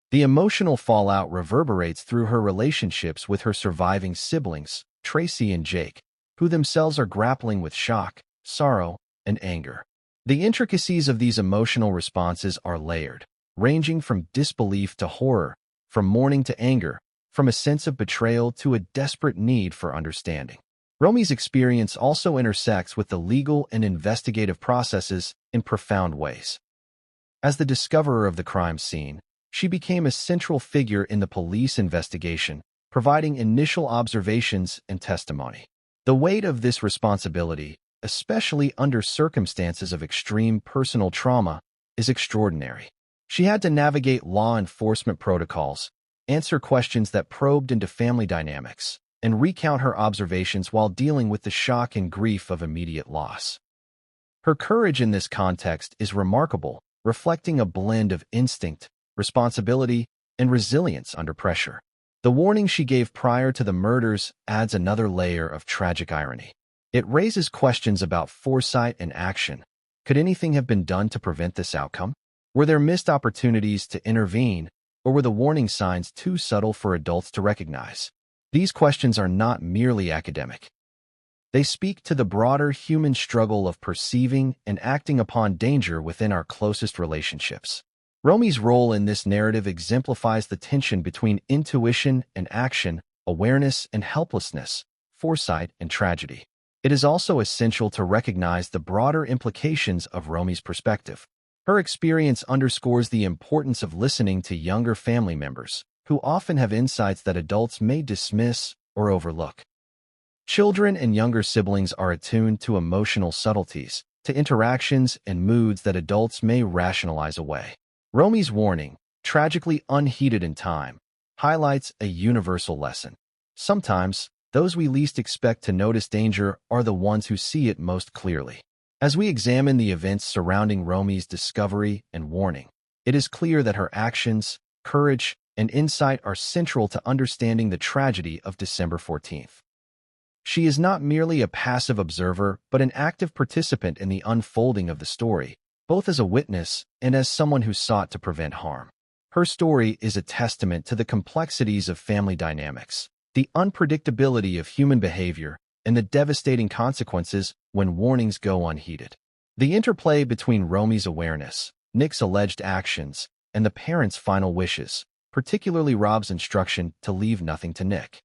The emotional fallout reverberates through her relationships with her surviving siblings, Tracy and Jake, who themselves are grappling with shock, sorrow, and anger. The intricacies of these emotional responses are layered, ranging from disbelief to horror, from mourning to anger, from a sense of betrayal to a desperate need for understanding. Romy's experience also intersects with the legal and investigative processes in profound ways. As the discoverer of the crime scene, she became a central figure in the police investigation, providing initial observations and testimony. The weight of this responsibility, especially under circumstances of extreme personal trauma, is extraordinary. She had to navigate law enforcement protocols, answer questions that probed into family dynamics, and recount her observations while dealing with the shock and grief of immediate loss. Her courage in this context is remarkable, reflecting a blend of instinct, responsibility, and resilience under pressure. The warning she gave prior to the murders adds another layer of tragic irony. It raises questions about foresight and action. Could anything have been done to prevent this outcome? Were there missed opportunities to intervene, or were the warning signs too subtle for adults to recognize? These questions are not merely academic. They speak to the broader human struggle of perceiving and acting upon danger within our closest relationships. Romy's role in this narrative exemplifies the tension between intuition and action, awareness and helplessness, foresight and tragedy. It is also essential to recognize the broader implications of Romy's perspective. Her experience underscores the importance of listening to younger family members, who often have insights that adults may dismiss or overlook. Children and younger siblings are attuned to emotional subtleties, to interactions and moods that adults may rationalize away. Romy's warning, tragically unheeded in time, highlights a universal lesson. Sometimes, those we least expect to notice danger are the ones who see it most clearly. As we examine the events surrounding Romy's discovery and warning, it is clear that her actions, courage, and insight are central to understanding the tragedy of December 14th. She is not merely a passive observer, but an active participant in the unfolding of the story, both as a witness and as someone who sought to prevent harm. Her story is a testament to the complexities of family dynamics, the unpredictability of human behavior, and the devastating consequences when warnings go unheeded. The interplay between Romy's awareness, Nick's alleged actions, and the parents' final wishes, particularly Rob's instruction to leave nothing to Nick,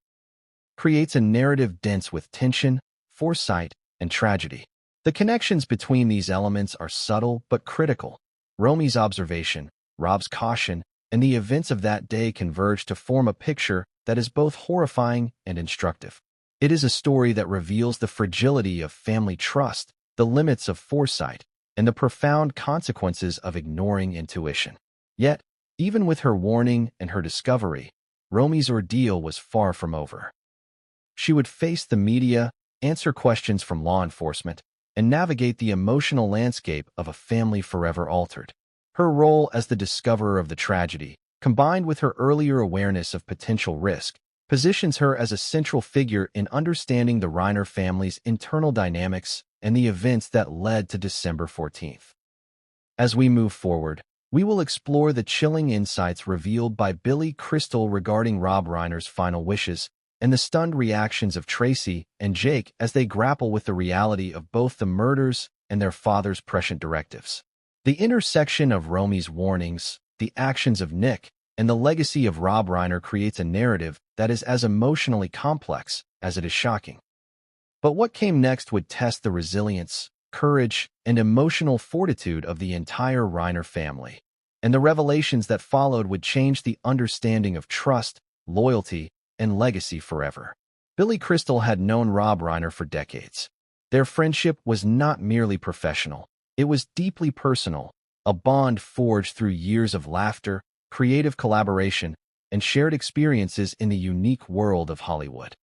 creates a narrative dense with tension, foresight, and tragedy. The connections between these elements are subtle but critical. Romy's observation, Rob's caution, and the events of that day converge to form a picture that is both horrifying and instructive. It is a story that reveals the fragility of family trust, the limits of foresight, and the profound consequences of ignoring intuition. Yet, even with her warning and her discovery, Romy's ordeal was far from over. She would face the media, answer questions from law enforcement, and navigate the emotional landscape of a family forever altered. Her role as the discoverer of the tragedy, combined with her earlier awareness of potential risk, positions her as a central figure in understanding the Reiner family's internal dynamics and the events that led to December 14th. As we move forward, we will explore the chilling insights revealed by Billy Crystal regarding Rob Reiner's final wishes and the stunned reactions of Tracy and Jake as they grapple with the reality of both the murders and their father's prescient directives. The intersection of Romy's warnings, the actions of Nick, and the legacy of Rob Reiner creates a narrative that is as emotionally complex as it is shocking. But what came next would test the resilience, courage, and emotional fortitude of the entire Reiner family, and the revelations that followed would change the understanding of trust, loyalty, and legacy forever. Billy Crystal had known Rob Reiner for decades. Their friendship was not merely professional. It was deeply personal, a bond forged through years of laughter, creative collaboration, and shared experiences in the unique world of Hollywood.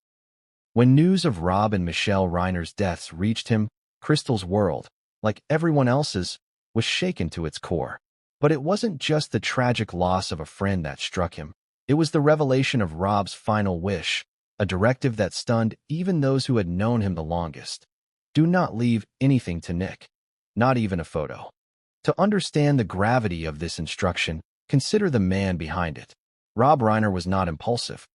When news of Rob and Michelle Reiner's deaths reached him, Crystal's world, like everyone else's, was shaken to its core. But it wasn't just the tragic loss of a friend that struck him. It was the revelation of Rob's final wish, a directive that stunned even those who had known him the longest. Do not leave anything to Nick, not even a photo. To understand the gravity of this instruction, consider the man behind it. Rob Reiner was not impulsive.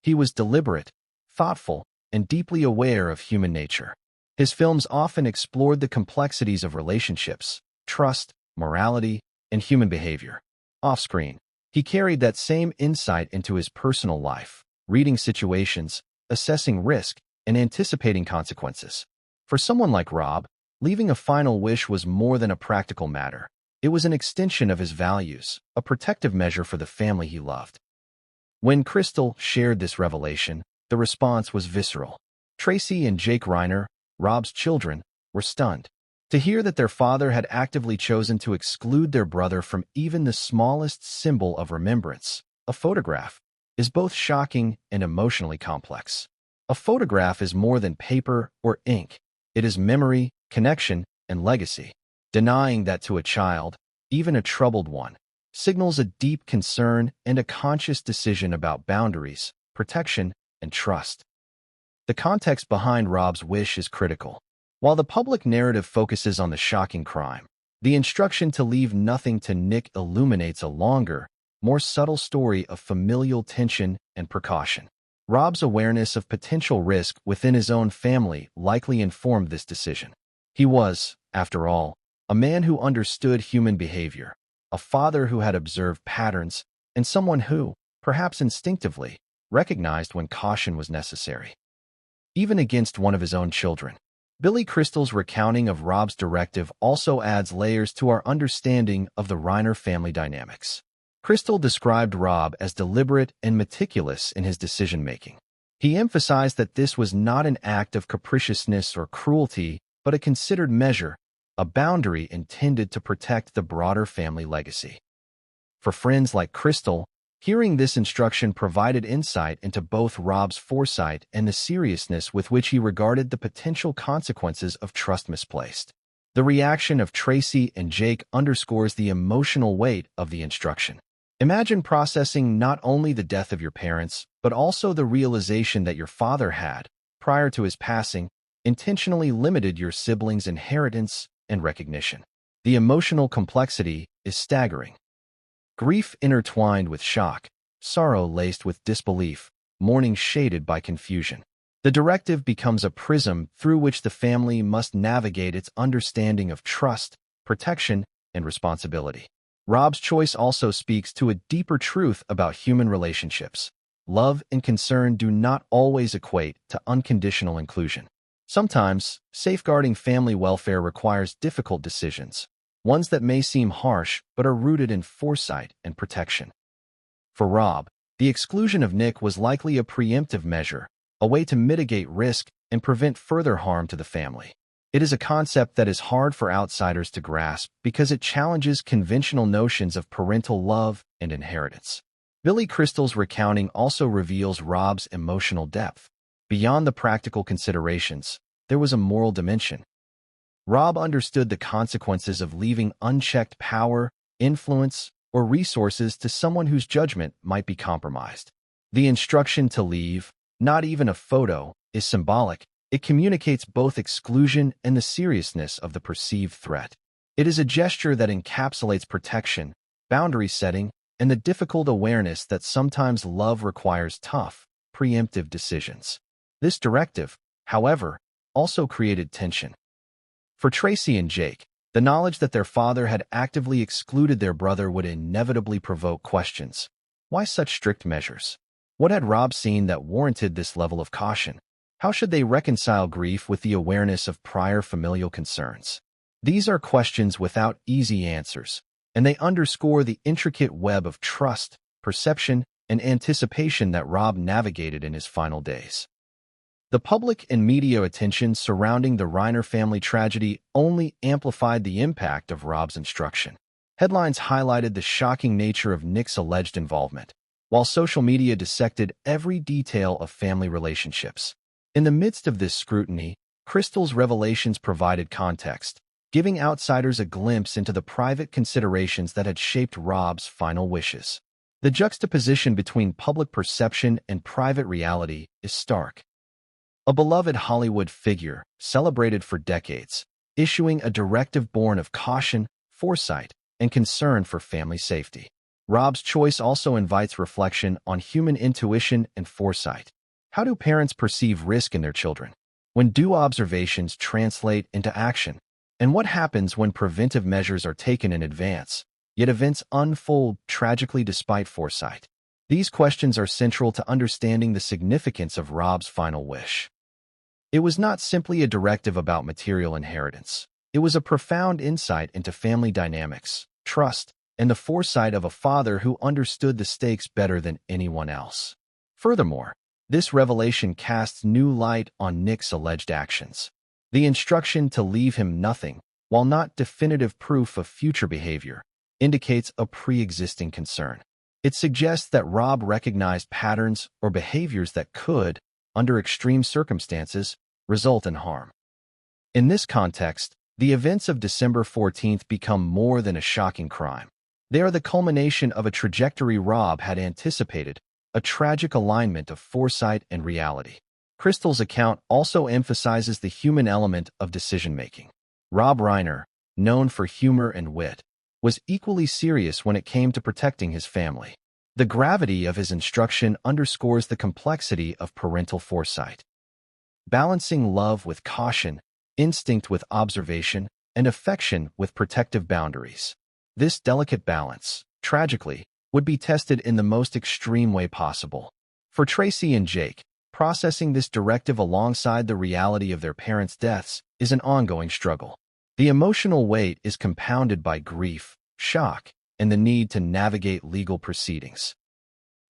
He was deliberate, thoughtful, and deeply aware of human nature. His films often explored the complexities of relationships, trust, morality, and human behavior. Off-screen, he carried that same insight into his personal life, reading situations, assessing risk, and anticipating consequences. For someone like Rob, leaving a final wish was more than a practical matter. It was an extension of his values, a protective measure for the family he loved. When Crystal shared this revelation, the response was visceral. Tracy and Jake Reiner, Rob's children, were stunned. To hear that their father had actively chosen to exclude their brother from even the smallest symbol of remembrance, a photograph, is both shocking and emotionally complex. A photograph is more than paper or ink. It is memory, connection, and legacy. Denying that to a child, even a troubled one, signals a deep concern and a conscious decision about boundaries, protection, and trust. The context behind Rob's wish is critical. While the public narrative focuses on the shocking crime, the instruction to leave nothing to Nick illuminates a longer, more subtle story of familial tension and precaution. Rob's awareness of potential risk within his own family likely informed this decision. He was, after all, a man who understood human behavior, a father who had observed patterns, and someone who, perhaps instinctively, recognized when caution was necessary. Even against one of his own children. Billy Crystal's recounting of Rob's directive also adds layers to our understanding of the Reiner family dynamics. Crystal described Rob as deliberate and meticulous in his decision-making. He emphasized that this was not an act of capriciousness or cruelty, but a considered measure, a boundary intended to protect the broader family legacy. For friends like Crystal, hearing this instruction provided insight into both Rob's foresight and the seriousness with which he regarded the potential consequences of trust misplaced. The reaction of Tracy and Jake underscores the emotional weight of the instruction. Imagine processing not only the death of your parents, but also the realization that your father had, prior to his passing, intentionally limited your siblings' inheritance and recognition. The emotional complexity is staggering. Grief intertwined with shock, sorrow laced with disbelief, mourning shaded by confusion. The directive becomes a prism through which the family must navigate its understanding of trust, protection, and responsibility. Rob's choice also speaks to a deeper truth about human relationships. Love and concern do not always equate to unconditional inclusion. Sometimes, safeguarding family welfare requires difficult decisions, ones that may seem harsh but are rooted in foresight and protection. For Rob, the exclusion of Nick was likely a preemptive measure, a way to mitigate risk and prevent further harm to the family. It is a concept that is hard for outsiders to grasp because it challenges conventional notions of parental love and inheritance. Billy Crystal's recounting also reveals Rob's emotional depth. Beyond the practical considerations, there was a moral dimension. Rob understood the consequences of leaving unchecked power, influence, or resources to someone whose judgment might be compromised. The instruction to leave, not even a photo, is symbolic. It communicates both exclusion and the seriousness of the perceived threat. It is a gesture that encapsulates protection, boundary setting, and the difficult awareness that sometimes love requires tough, preemptive decisions. This directive, however, also created tension. For Tracy and Jake, the knowledge that their father had actively excluded their brother would inevitably provoke questions. Why such strict measures? What had Rob seen that warranted this level of caution? How should they reconcile grief with the awareness of prior familial concerns? These are questions without easy answers, and they underscore the intricate web of trust, perception, and anticipation that Rob navigated in his final days. The public and media attention surrounding the Reiner family tragedy only amplified the impact of Rob's instruction. Headlines highlighted the shocking nature of Nick's alleged involvement, while social media dissected every detail of family relationships. In the midst of this scrutiny, Crystal's revelations provided context, giving outsiders a glimpse into the private considerations that had shaped Rob's final wishes. The juxtaposition between public perception and private reality is stark. A beloved Hollywood figure, celebrated for decades, issuing a directive born of caution, foresight, and concern for family safety. Rob's choice also invites reflection on human intuition and foresight. How do parents perceive risk in their children? When do observations translate into action? And what happens when preventive measures are taken in advance, yet events unfold tragically despite foresight? These questions are central to understanding the significance of Rob's final wish. It was not simply a directive about material inheritance. It was a profound insight into family dynamics, trust, and the foresight of a father who understood the stakes better than anyone else. Furthermore, this revelation casts new light on Nick's alleged actions. The instruction to leave him nothing, while not definitive proof of future behavior, indicates a pre-existing concern. It suggests that Rob recognized patterns or behaviors that could, under extreme circumstances, result in harm. In this context, the events of December 14th become more than a shocking crime. They are the culmination of a trajectory Rob had anticipated, a tragic alignment of foresight and reality. Crystal's account also emphasizes the human element of decision-making. Rob Reiner, known for humor and wit, was equally serious when it came to protecting his family. The gravity of his instruction underscores the complexity of parental foresight. Balancing love with caution, instinct with observation, and affection with protective boundaries. This delicate balance, tragically, would be tested in the most extreme way possible. For Tracy and Jake, processing this directive alongside the reality of their parents' deaths is an ongoing struggle. The emotional weight is compounded by grief, shock, and the need to navigate legal proceedings.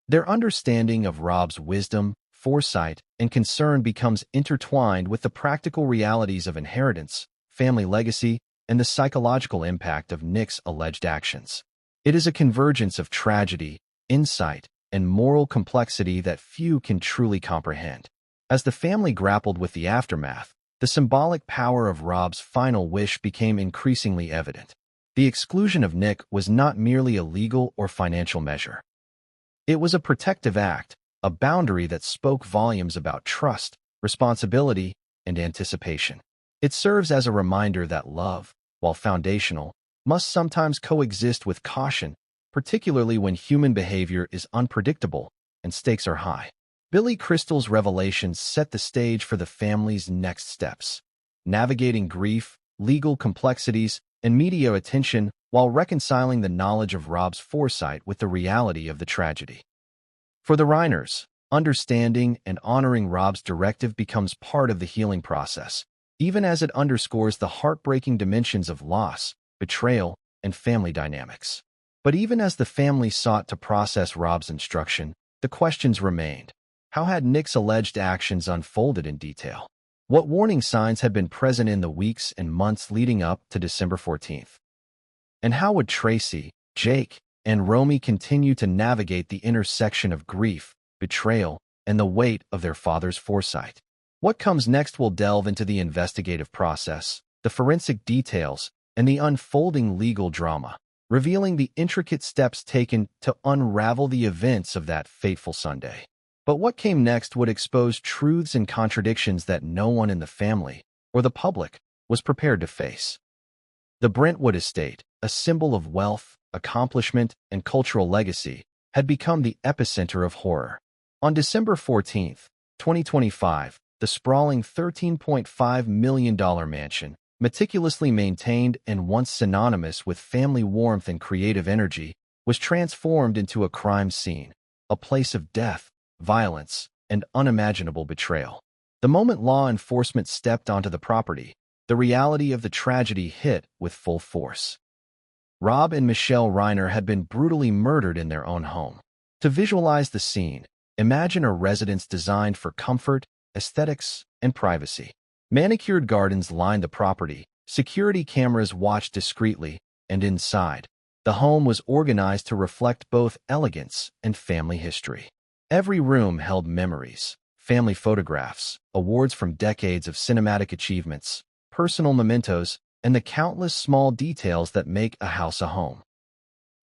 Their understanding of Rob's wisdom, foresight, and concern becomes intertwined with the practical realities of inheritance, family legacy, and the psychological impact of Nick's alleged actions. It is a convergence of tragedy, insight, and moral complexity that few can truly comprehend. As the family grappled with the aftermath, the symbolic power of Rob's final wish became increasingly evident. The exclusion of Nick was not merely a legal or financial measure. It was a protective act, a boundary that spoke volumes about trust, responsibility, and anticipation. It serves as a reminder that love, while foundational, must sometimes coexist with caution, particularly when human behavior is unpredictable and stakes are high. Billy Crystal's revelations set the stage for the family's next steps, navigating grief, legal complexities, and media attention while reconciling the knowledge of Rob's foresight with the reality of the tragedy. For the Reiners, understanding and honoring Rob's directive becomes part of the healing process, even as it underscores the heartbreaking dimensions of loss, betrayal, and family dynamics. But even as the family sought to process Rob's instruction, the questions remained. How had Nick's alleged actions unfolded in detail? What warning signs had been present in the weeks and months leading up to December 14th? And how would Tracy, Jake, and Romy continue to navigate the intersection of grief, betrayal, and the weight of their father's foresight? What comes next will delve into the investigative process, the forensic details, and the unfolding legal drama, revealing the intricate steps taken to unravel the events of that fateful Sunday. But what came next would expose truths and contradictions that no one in the family, or the public, was prepared to face. The Brentwood estate, a symbol of wealth, accomplishment, and cultural legacy, had become the epicenter of horror. On December 14, 2025, the sprawling $13.5 million mansion, meticulously maintained and once synonymous with family warmth and creative energy, was transformed into a crime scene, a place of death, violence, and unimaginable betrayal. The moment law enforcement stepped onto the property, the reality of the tragedy hit with full force. Rob and Michelle Reiner had been brutally murdered in their own home. To visualize the scene, imagine a residence designed for comfort, aesthetics, and privacy. Manicured gardens lined the property, security cameras watched discreetly, and inside, the home was organized to reflect both elegance and family history. Every room held memories, family photographs, awards from decades of cinematic achievements, personal mementos, and the countless small details that make a house a home.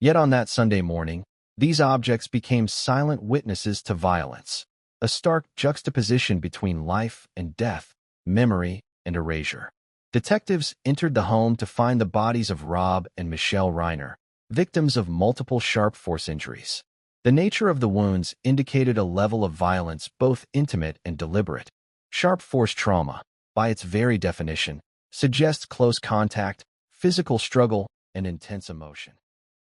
Yet on that Sunday morning, these objects became silent witnesses to violence, a stark juxtaposition between life and death, memory and erasure. Detectives entered the home to find the bodies of Rob and Michelle Reiner, victims of multiple sharp force injuries. The nature of the wounds indicated a level of violence both intimate and deliberate. Sharp force trauma, by its very definition, suggests close contact, physical struggle, and intense emotion.